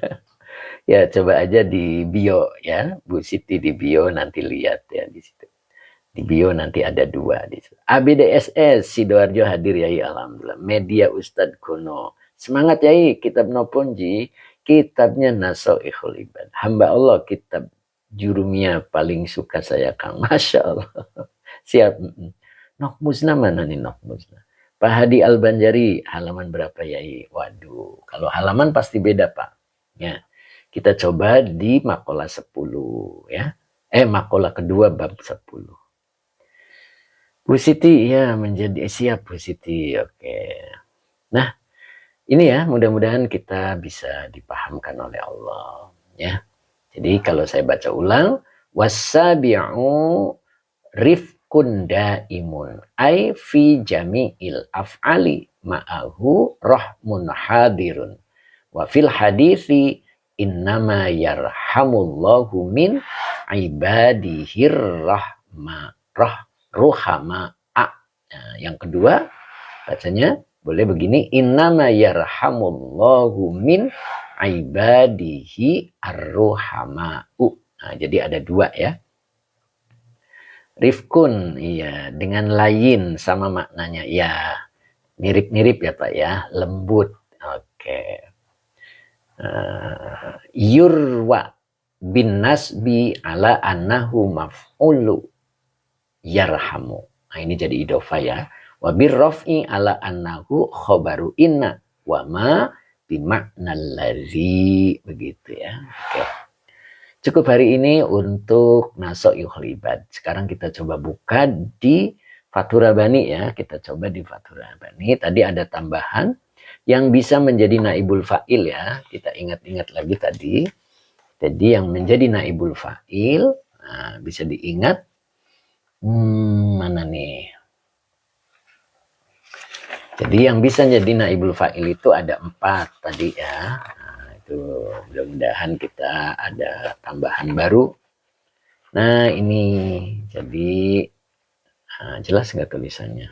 ya coba aja di bio ya, Bu Siti di bio nanti lihat ya di situ. Di bio nanti ada 2 di situ. ABDSS Sidoarjo hadir Yai, alhamdulillah. Media Ustadz Kuno. Semangat Yai, kitab Noponji, kitabnya Nasoihul Ibad. Hamba Allah kitab jurumia paling suka saya Kang. Masya Allah. Siap. Nok Musna mana nih Nok Musna? Pak Hadi Al-Banjari, halaman berapa Yai? Waduh, kalau halaman pasti beda Pak. Ya, kita coba di makola 10 ya. Makola kedua bab 10. Bu Siti, ya menjadi siap Bu Siti, oke. Nah, ini ya mudah-mudahan kita bisa dipahamkan oleh Allah ya. Jadi kalau saya baca ulang, wasabi'u rifkun daimun ay fi jami'il af'ali ma'ahu rahmun hadirun wa fil hadithi innama yarhamullahu min ibadihir ruhama'a. Nah, yang kedua bacanya boleh begini, innama yarhamullahu min ibadihi ar-ruhama'u. Nah, jadi ada 2 ya. Rifkun, iya, dengan lain sama maknanya. Ya, mirip-mirip ya Pak ya, lembut. Oke. Yurwa bin nasbi ala annahu maf'ulu yarhamu. Nah, ini jadi idhofah ya. Wa birraf'i ala annahu khobaru inna wa ma bimaknal ladzi, begitu ya. Oke. Cukup hari ini untuk Nasoihul Ibad. Sekarang kita coba buka di Fathur Rabbani ya. Kita coba di Fathur Rabbani. Tadi ada tambahan yang bisa menjadi naibul fa'il ya. Kita ingat-ingat lagi tadi. Jadi yang menjadi naibul fa'il, nah, bisa diingat. Mana nih? Jadi yang bisa jadi naibul fa'il itu ada 4 tadi ya. Nah, itu mudah-mudahan kita ada tambahan baru. Nah ini jadi jelas nggak tulisannya?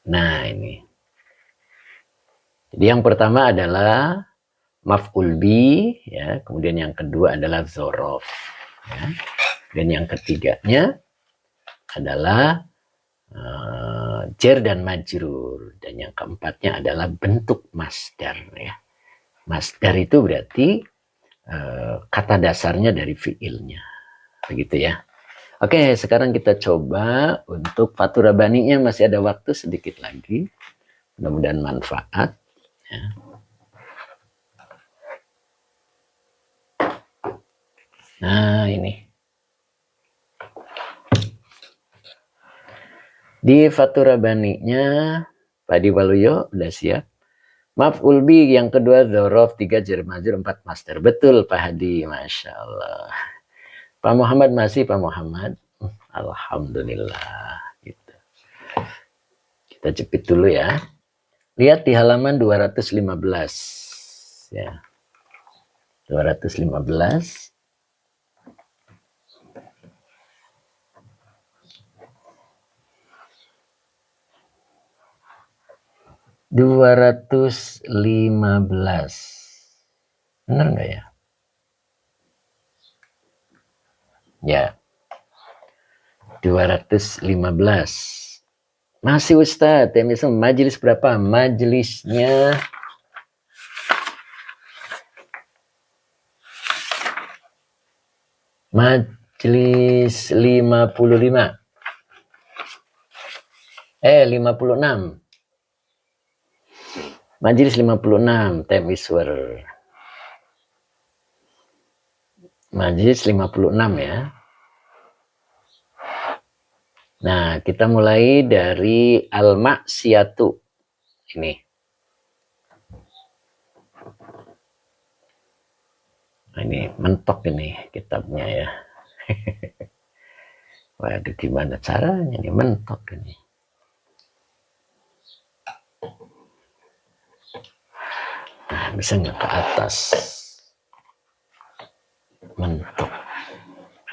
Nah ini. Jadi yang pertama adalah maf'ul bi ya, kemudian yang kedua adalah zorof ya. Dan yang ketiganya adalah jar dan majrur, dan yang keempatnya adalah bentuk masdar ya. Masdar itu berarti kata dasarnya dari fiilnya, begitu ya. Oke, sekarang kita coba untuk Fathur Rabbaninya, masih ada waktu sedikit lagi. Mudah-mudahan manfaat. Ya. Nah, ini. Di Fathur Rabbaninya, Pak Di Waluyo udah siap. Maf'ul bi yang kedua dzaraf 3 jar majrur 4 master. Betul Pak Hadi, Masya Allah. Pak Muhammad masih Pak Muhammad. Alhamdulillah. Gitu. Kita jepit dulu ya. Lihat di halaman 215. Ya. 215. Benar nggak ya? Ya. 215. Masih Ustadz, ya misalnya majelis berapa? Majelisnya majelis 55. 56. Majelis 56, Temiswer. Majelis 56 ya. Nah, kita mulai dari al-maksiyatu. Ini. Nah, ini mentok ini kitabnya ya. Waduh, gimana caranya nih mentok ini. Nah, bisa nggak ke atas? Mentok.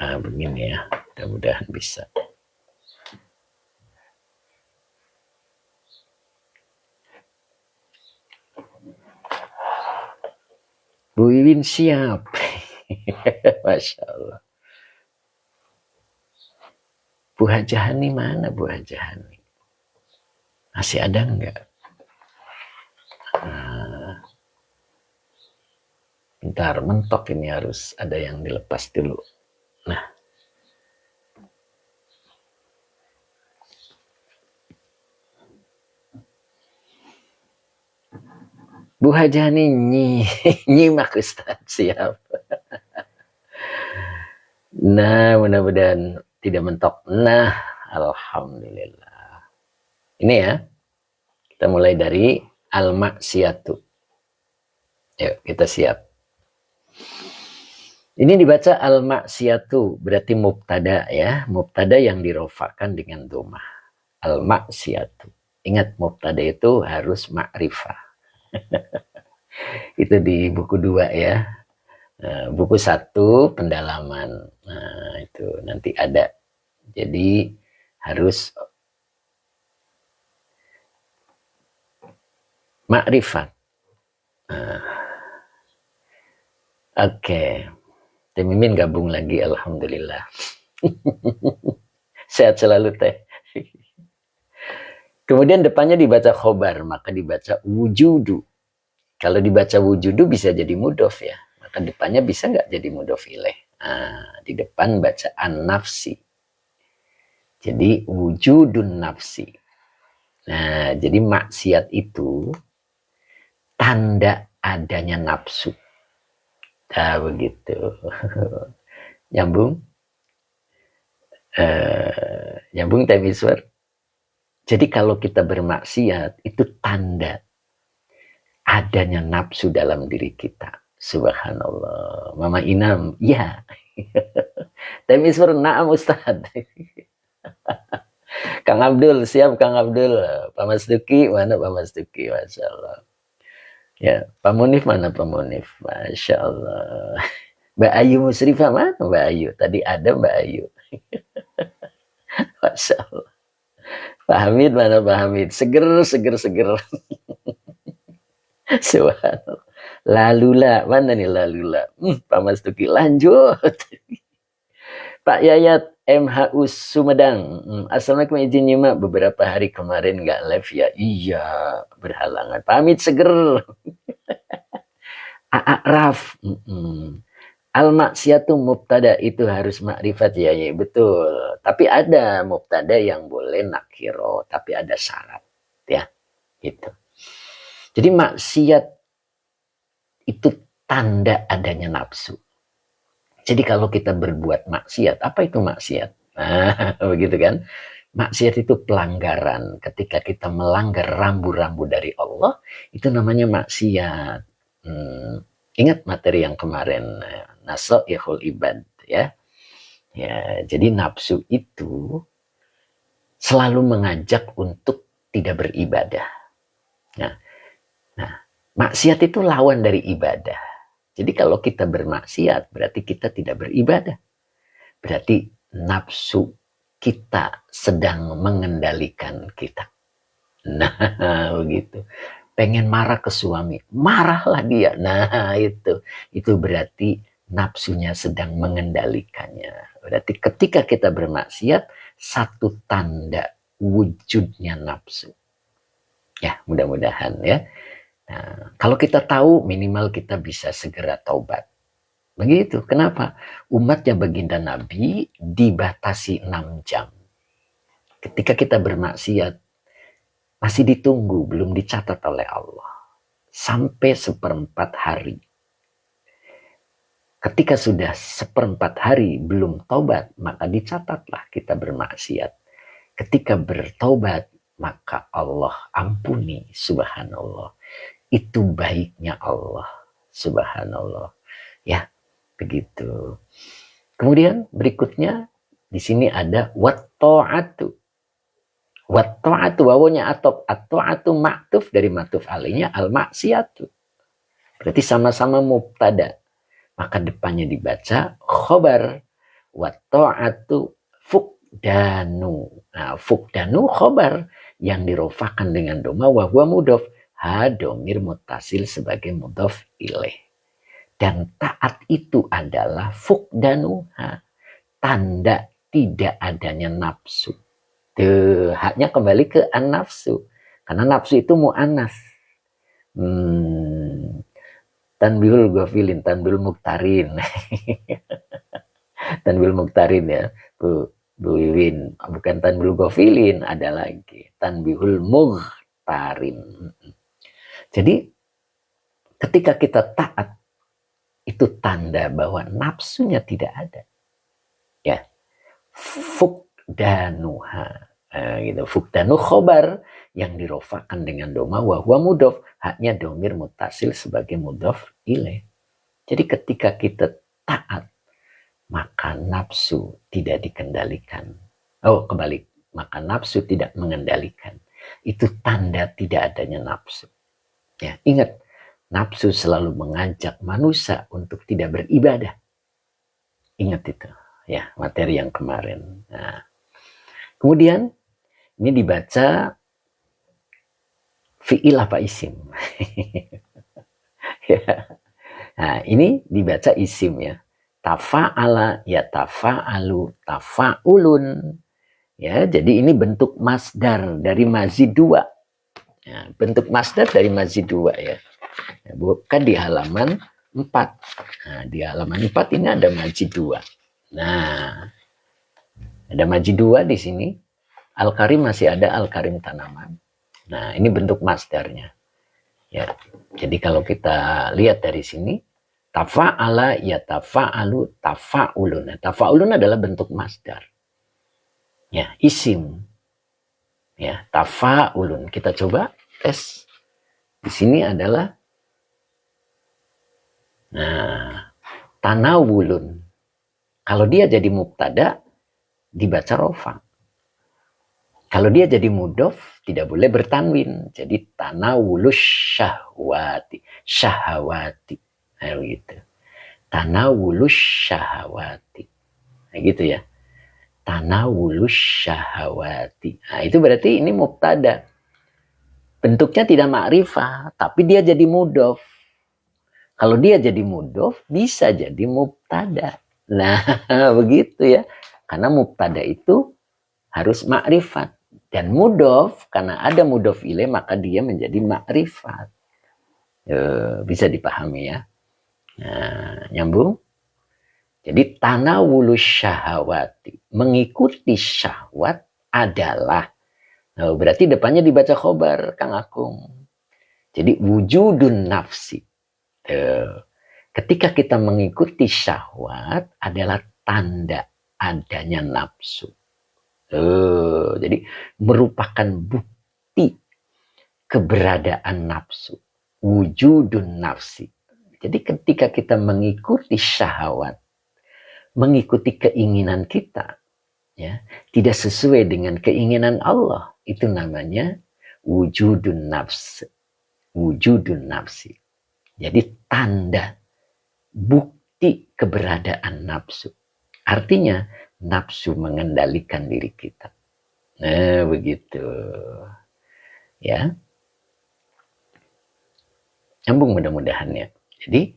Nah, begini ya. Mudah-mudahan bisa. Bu Iwin siap. Masya Allah. Bu Hajahani mana Bu Hajahani? Masih ada enggak? Nah, bentar, mentok ini harus ada yang dilepas dulu. Nah. Bu Hajani nyimak Ustaz, siap. Nah, mudah-mudahan tidak mentok. Nah, alhamdulillah. Ini ya. Kita mulai dari al-maksiyatu. Yuk, kita siap. Ini dibaca al-maksiyatu, berarti mubtada ya. Mubtada yang dirofakan dengan domah. Al-maksiyatu. Ingat, mubtada itu harus ma'rifah. Itu di buku 2 ya. Buku 1 pendalaman. Nah, itu nanti ada. Jadi harus makrifat. Oke. Teh Mimin gabung lagi, alhamdulillah. Sehat selalu Teh. Kemudian depannya dibaca khobar, maka dibaca wujudu. Kalau dibaca wujudu bisa jadi mudhof ya. Maka depannya bisa nggak jadi mudhof ilaih. Nah, di depan baca an-nafsi. Jadi wujudun nafsi. Nah, jadi maksiat itu tanda adanya nafsu. Nah, begitu. Nyambung? Nyambung Temiswer? Jadi kalau kita bermaksiat, itu tanda adanya nafsu dalam diri kita. Subhanallah. Mama Inam, ya. Temiswer, naam Ustaz. Kang Abdul, siap Kang Abdul. Pak Mas Duki, mana Pak Mas Duki? Masya Allah. Ya, Pak Munif mana Pak Munif? Masya Allah. Mbak Ayu Musrifah mana Mbak Ayu? Tadi ada Mbak Ayu. Masya Allah. Pak Hamid mana Pak Hamid? Seger. Subhanallah. Lalula, mana nih Lalula? Pak Mas Duki, lanjut. Pak Yayat MHU Sumedang. Assalamualaikum, izin nyimak beberapa hari kemarin nggak live ya. Iya, berhalangan. Pak Hamid seger. Aa Raf. Al-maksiyatu mubtada itu harus makrifat ya, ya betul. Tapi ada mubtada yang boleh nakiro, tapi ada syarat ya, gitu. Jadi maksiat itu tanda adanya nafsu. Jadi kalau kita berbuat maksiat, apa itu maksiat? Nah, begitu kan? Maksiat itu pelanggaran. Ketika kita melanggar rambu-rambu dari Allah, itu namanya maksiat. Ingat materi yang kemarin, nasoihul ibad ya. Ya, jadi nafsu itu selalu mengajak untuk tidak beribadah. Nah, maksiat itu lawan dari ibadah. Jadi kalau kita bermaksiat, berarti kita tidak beribadah. Berarti nafsu kita sedang mengendalikan kita. Nah, begitu. Pengen marah ke suami, marahlah dia. Nah, itu berarti nafsunya sedang mengendalikannya. Berarti ketika kita bermaksiat, satu tanda wujudnya nafsu. Ya, mudah-mudahan ya. Nah, kalau kita tahu, minimal kita bisa segera taubat. Begitu. Kenapa? Umatnya baginda Nabi dibatasi 6 jam. Ketika kita bermaksiat, masih ditunggu, belum dicatat oleh Allah. Sampai 1/4 hari. Ketika sudah 1/4 hari belum taubat, maka dicatatlah kita bermaksiat. Ketika bertobat, maka Allah ampuni, subhanallah. Itu baiknya Allah, subhanallah. Ya, begitu. Kemudian berikutnya di sini ada wat-ta'atu. Wat-ta'atu wawunya atop, at-ta'atu ma'tuf dari ma'tuf alainya al-maksiyatu. Berarti sama-sama mubtada. Maka depannya dibaca khobar. Wat-ta'atu fukdanu. Nah, fukdanu khobar yang dirofakan dengan doma wa huwa mudhof. Ha domir mutasil sebagai mudhof ilaih. Dan taat itu adalah fukdanuha, tanda tidak adanya nafsu. Haknya kembali ke an-nafsu. Karena nafsu itu mu'annas. Tanbihul ghafilin, tanbihul muktarin. Tanbihul muktarin ya. Bu Wiwin. Bukan tanbihul ghafilin, ada lagi. Tanbihul muktarin. Jadi ketika kita taat, itu tanda bahwa nafsunya tidak ada. Ya. Fukdanuha. Gitu. Fukdanu khobar yang dirofakan dengan doma wa huwa mudhof. Haknya domir mutasil sebagai mudhof ilaih. Jadi ketika kita taat, maka nafsu tidak dikendalikan. Oh, kebalik. Maka nafsu tidak mengendalikan. Itu tanda tidak adanya nafsu. Ya, ingat, nafsu selalu mengajak manusia untuk tidak beribadah. Ingat itu, ya, materi yang kemarin. Nah, kemudian ini dibaca fi'il apa isim? Ya. Nah, ini dibaca isim ya. Tafa'ala ya tafa'alu tafa'ulun. Ya, jadi ini bentuk masdar dari mazid 2. Ya, bentuk masdar dari mazid 2 ya. Bukan di halaman 4. Nah, di halaman 4 ini ada mazid 2. Nah, ada mazid 2 di sini. Al-Karim masih ada Al-Karim tanaman. Nah, ini bentuk masdarnya. Ya. Jadi kalau kita lihat dari sini, tafa'ala ya tafa'alu tafa'ulun. Nah, tafa'ulun adalah bentuk masdar. Ya, isim. Ya, tafa'ulun. Kita coba tes. Di sini adalah tanawulun. Kalau dia jadi mubtada, dibaca rofa. Kalau dia jadi mudhof, tidak boleh bertanwin. Jadi tanawulus syahwati. Syahawati. Nah, gitu. Tanawulus syahawati. Nah, gitu ya. Tanawulus syahawati. Nah, itu berarti ini mubtada. Bentuknya tidak ma'rifah, tapi dia jadi mudhof. Kalau dia jadi mudhof, bisa jadi mubtada. Nah, begitu ya. Karena mubtada itu harus ma'rifat. Dan mudhof, karena ada mudhof ilaih, maka dia menjadi ma'rifat. Bisa dipahami ya. Nah, nyambung? Jadi tanawulus syahawati, mengikuti syahwat adalah, nah, berarti depannya dibaca khobar, Kang Akung. Jadi wujudun nafsi. Ketika kita mengikuti syahwat adalah tanda adanya nafsu. Jadi merupakan bukti keberadaan nafsu. Wujudun nafsi. Jadi ketika kita mengikuti syahwat, mengikuti keinginan kita, ya, tidak sesuai dengan keinginan Allah, itu namanya wujudun nafsi. Wujudun nafsi. Jadi tanda, bukti keberadaan nafsu. Artinya nafsu mengendalikan diri kita. Nah, begitu. Ya. Nyambung mudah-mudahan ya. Jadi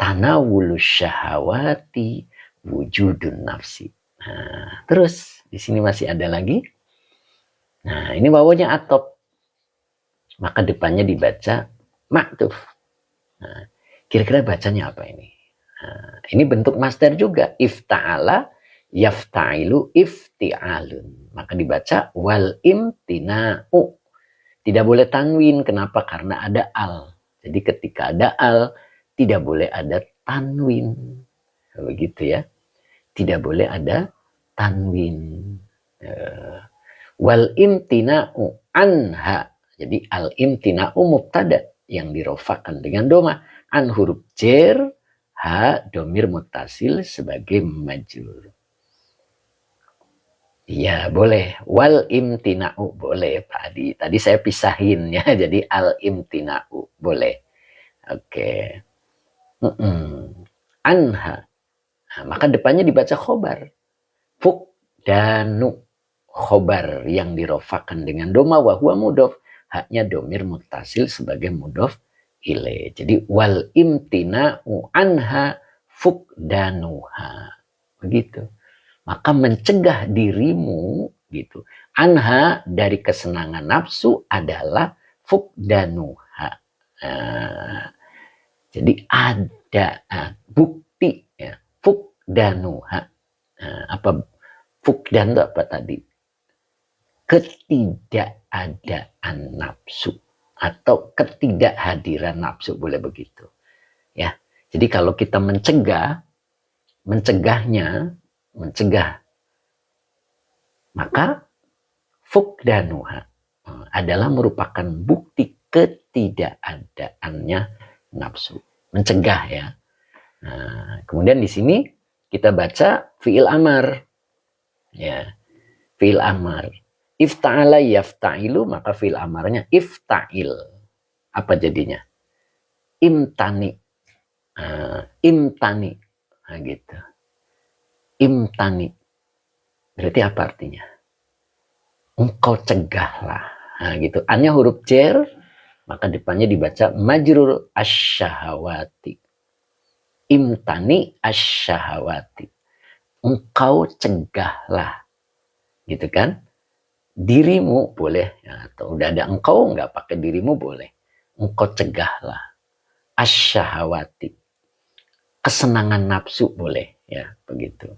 tanawulus syahawati wujudun nafsi. Nah, terus di sini masih ada lagi. Nah, ini wawunya atop. Maka depannya dibaca maktuf. Nah, kira-kira bacanya apa ini? Nah, ini bentuk master juga. Ifta'ala yafta'ilu ifti'alun. Maka dibaca wal imtina'u. Tidak boleh tanwin. Kenapa? Karena ada al. Jadi ketika ada al, tidak boleh ada tanwin. Begitu ya. Tidak boleh ada tanwin. Wal imtina'u anha. Jadi al imtina'u mubtada yang dirofakan dengan doma. An huruf jer, ha domir mutasil sebagai majrur. Iya boleh. Wal imtina'u boleh Pak Adi. Tadi saya pisahin ya. Jadi al imtina'u boleh. Oke. Anha. Nah, maka depannya dibaca khobar. Fuk danu. Khobar yang dirofakan dengan doma wa huwa mudhof. Haknya domir mutasil sebagai mudhof ilaih. Jadi wal imtina'u anha fuk danuha. Begitu. Maka mencegah dirimu gitu. Anha dari kesenangan nafsu adalah fukdanuha. Jadi ada bukti ya, fukdanuha. Apa fukdan itu apa tadi? Ketidakadaan nafsu atau ketidakhadiran nafsu, boleh begitu. Ya. Jadi kalau kita mencegah maka fukdanuha adalah merupakan bukti ketidakadaannya nafsu. Mencegah ya. Nah, kemudian di sini kita baca fi'il amar. Ya. Fi'il amar. Ifta'ala yafta'ilu, maka fi'il amarnya ifta'il. Apa jadinya? Imtani. Imtani. Nah, gitu. Imtani. Berarti apa artinya? Engkau cegahlah. Nah, gitu. Annya huruf jer, maka depannya dibaca majrur asyahawati. Imtani asyahawati. Engkau cegahlah. Gitu kan? Dirimu boleh. Ya, atau udah ada engkau, nggak pakai dirimu boleh. Engkau cegahlah. Asyahawati. Kesenangan nafsu boleh. Ya, begitu.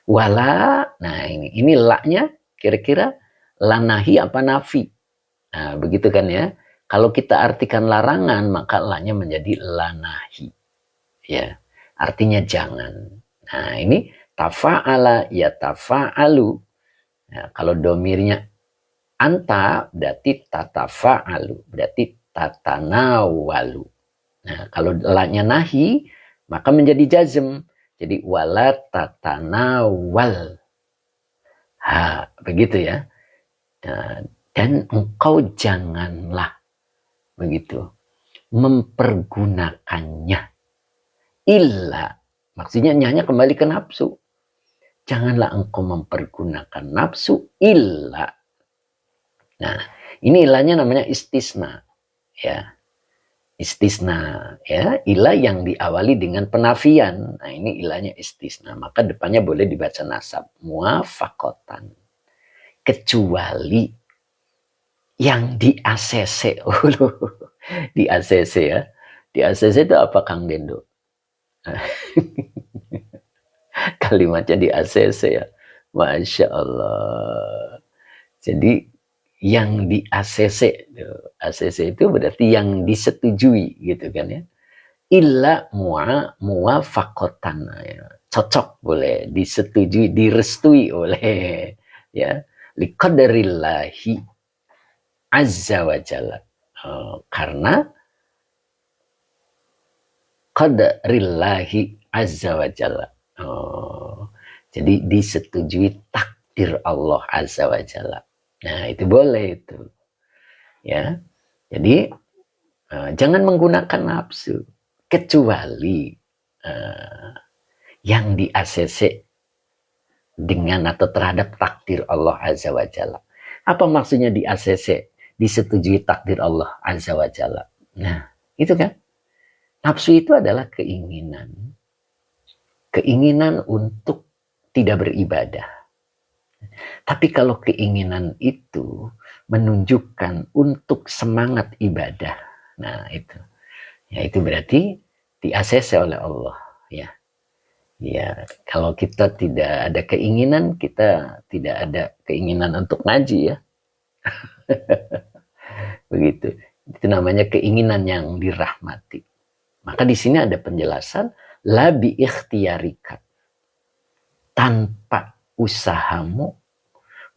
Wala, nah ini la-nya kira-kira lanahi apa nafi? Nah, begitu kan ya. Kalau kita artikan larangan, maka la-nya menjadi lanahi. Ya, artinya jangan. Nah, ini tafa'ala ya tafa'alu. Nah, kalau domirnya anta berarti tatafa'alu, berarti tatanawalu. Nah, kalau la-nya nahi, maka menjadi jazm. Jadi wala tatanawal. Ha, begitu ya. Dan engkau janganlah begitu mempergunakannya. Illa, maksudnya nyanya kembali ke nafsu. Janganlah engkau mempergunakan nafsu illa. Nah, ini ilahnya namanya istisna. Ya. Istisna ya, ilah yang diawali dengan penafian. Nah, ini ilahnya istisna, maka depannya boleh dibaca nasab muafakotan, kecuali yang di ACC. Di ACC ya, di ACC itu apa Kang Dendo? Kalimatnya di ACC ya. Masya Allah. Jadi yang di ACC, ACC itu berarti yang disetujui gitu kan ya. Illa muwafakotan ya. Cocok boleh, disetujui, direstui oleh ya. Liqadarillahi azza wa jalla. Karena qadarillahi azza wa jalla. Jadi disetujui takdir Allah azza wa jalla. Nah, itu boleh itu. Ya. Jadi jangan menggunakan nafsu kecuali yang di ACC dengan atau terhadap takdir Allah azza wa jalla. Apa maksudnya di ACC? Disetujui takdir Allah azza wa jalla. Nah, itu kan. Nafsu itu adalah keinginan. Keinginan untuk tidak beribadah. Tapi kalau keinginan itu menunjukkan untuk semangat ibadah. Nah, itu. Ya, itu berarti di-ACC oleh Allah, ya. Ya, kalau kita tidak ada keinginan, kita tidak ada keinginan untuk ngaji, ya. Begitu. Itu namanya keinginan yang dirahmati. Maka di sini ada penjelasan la bi ikhtiyarika. Tanpa usahamu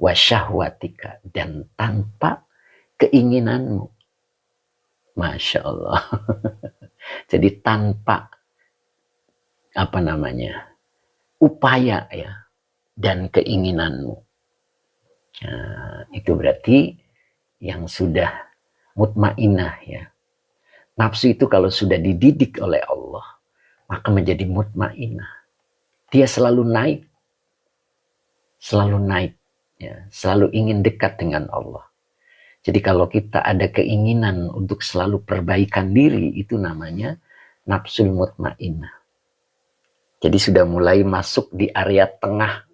wa syahwatika, dan tanpa keinginanmu. Masya Allah. Jadi tanpa apa namanya, upaya ya, dan keinginanmu. Nah, itu berarti yang sudah mutmainah ya. Nafsu itu kalau sudah dididik oleh Allah, maka menjadi mutmainah. Dia selalu naik ya, selalu ingin dekat dengan Allah. Jadi kalau kita ada keinginan untuk selalu perbaikan diri, itu namanya nafsul mutmainnah. Jadi sudah mulai masuk di area tengah.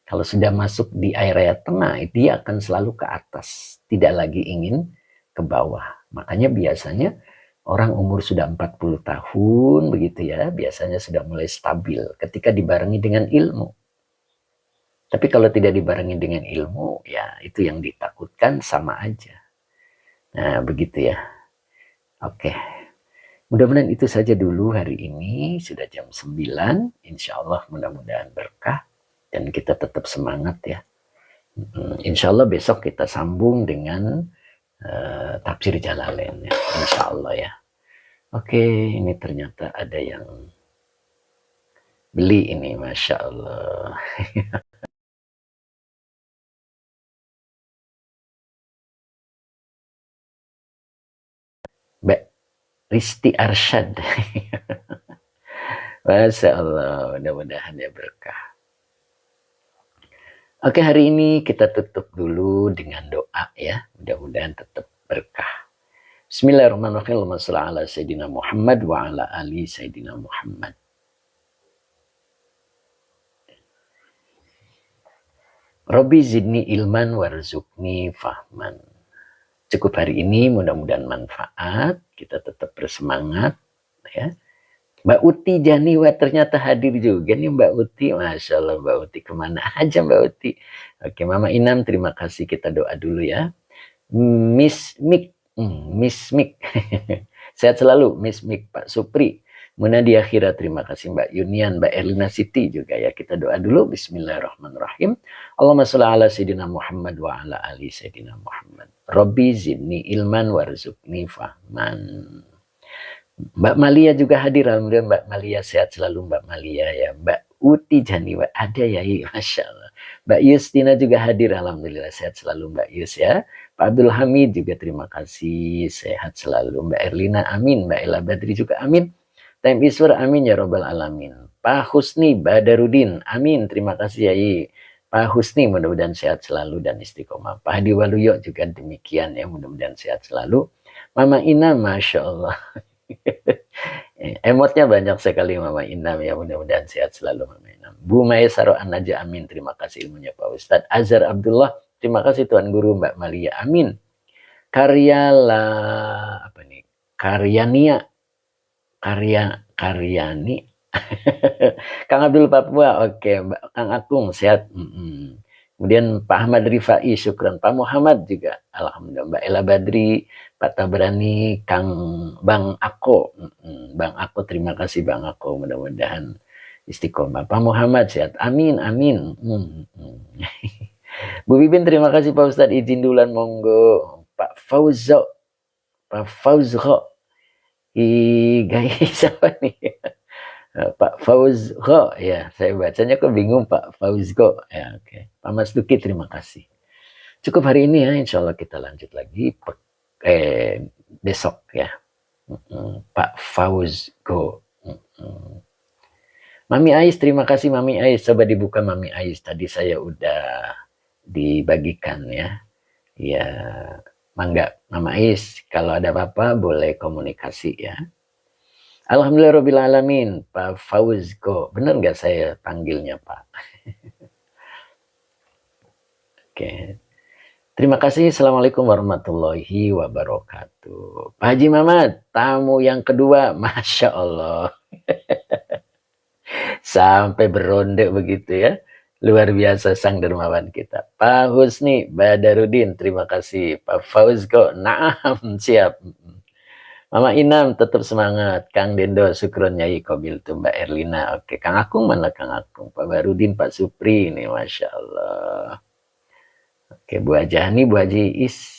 Kalau sudah masuk di area tengah, dia akan selalu ke atas, tidak lagi ingin ke bawah. Makanya biasanya orang umur sudah 40 tahun begitu ya, biasanya sudah mulai stabil ketika dibarengi dengan ilmu. Tapi kalau tidak dibarengi dengan ilmu, ya itu yang ditakutkan sama aja. Nah, begitu ya. Oke. Mudah-mudahan itu saja dulu hari ini. Sudah jam 9. Insya Allah mudah-mudahan berkah. Dan kita tetap semangat ya. Insya Allah besok kita sambung dengan tafsir Jalalain ya. Insya Allah ya. Oke, ini ternyata ada yang beli ini. Masya Allah. Mbak Risti Arsyad. Masya Allah, mudah-mudahan ya berkah. Oke, hari ini kita tutup dulu dengan doa ya. Mudah-mudahan tetap berkah. Bismillahirrahmanirrahim. Allahumma shalli ala Sayyidina Muhammad wa ala ali Sayyidina Muhammad. Rabbi zidni ilman warzuqni fahman. Cukup hari ini, mudah-mudahan manfaat. Kita tetap bersemangat ya. Mbak Uti Janiwa ternyata hadir juga nih Mbak Uti. Masya Allah Mbak Uti, kemana aja Mbak Uti. Oke, Mama Inam terima kasih, kita doa dulu ya. Miss Mik, sehat selalu Miss Mik. Pak Supri Munadi Akhira terima kasih, Mbak Yunian, Mbak Erlina Siti juga ya. Kita doa dulu. Bismillahirrahmanirrahim. Allahumma sholli ala Sayyidina Muhammad wa ala ali Sayyidina Muhammad. Rabbi zidni ilman warzuqni fahman. Mbak Malia juga hadir. Alhamdulillah Mbak Malia sehat selalu Mbak Malia ya. Mbak Uti Janiwa ada ya, Masya Allah. Mbak Yustina juga hadir. Alhamdulillah sehat selalu Mbak Yus ya. Pak Abdul Hamid juga terima kasih, sehat selalu. Mbak Erlina amin. Mbak Ella Badri juga amin. Time Iswar amin ya Rabbal Alamin. Pak Husni Badarudin amin. Terima kasih ya Pak Husni, mudah-mudahan sehat selalu dan istiqomah. Pak Hadi Waluyo juga demikian ya, mudah-mudahan sehat selalu. Mama Ina Masya Allah. Emotnya banyak sekali Mama Inam ya, mudah-mudahan sehat selalu Mama Inam. Bu Maya Saroan Naja amin, terima kasih ilmunya Pak Ustadz. Azhar Abdullah, terima kasih Tuan Guru. Mbak Malia amin. Karyani Kang Abdul Papua, oke. Kang Akung, sehat. Kemudian Pak Ahmad Rifai, syukran. Pak Muhammad juga, alhamdulillah. Mbak Ella Badri, Pak Tabrani, Kang Bang Ako. Bang Ako, terima kasih Bang Ako. Mudah-mudahan istiqomah. Pak Muhammad sehat. Amin, amin. Bu Bibin, terima kasih Pak Ustadz. Izin duluan, monggo. Pak Fauzo. Pak Fauzo. Guys, apa nih? Pak Fauzgo, ya saya bacanya kok bingung Pak Fauzgo, ya oke. Pak Mas Duki, terima kasih. Cukup hari ini ya, insya Allah kita lanjut lagi besok ya. Pak Fauzgo. Mami Ais, terima kasih Mami Ais. Coba dibuka Mami Ais. Tadi saya udah dibagikan ya. Ya, mangga Mama Ais. Kalau ada apa-apa boleh komunikasi ya. Alhamdulillahirrabbilalamin, Pak Fauzgo. Benar nggak saya panggilnya, Pak? Oke. Terima kasih. Assalamualaikum warahmatullahi wabarakatuh. Pak Haji Mamat, tamu yang kedua. Masya Allah. Sampai beronde begitu ya. Luar biasa sang dermawan kita. Pak Husni Badarudin, terima kasih. Pak Fauzgo, naam, siap. Mama Inam tetap semangat. Kang Dendo syukron Nyai Kobil tuh Mbak Erlina. Oke, Kang Akung mana Kang Akung? Pak Barudin, Pak Supri ini, Masya Allah. Oke, Bu Haji Bu Haji Is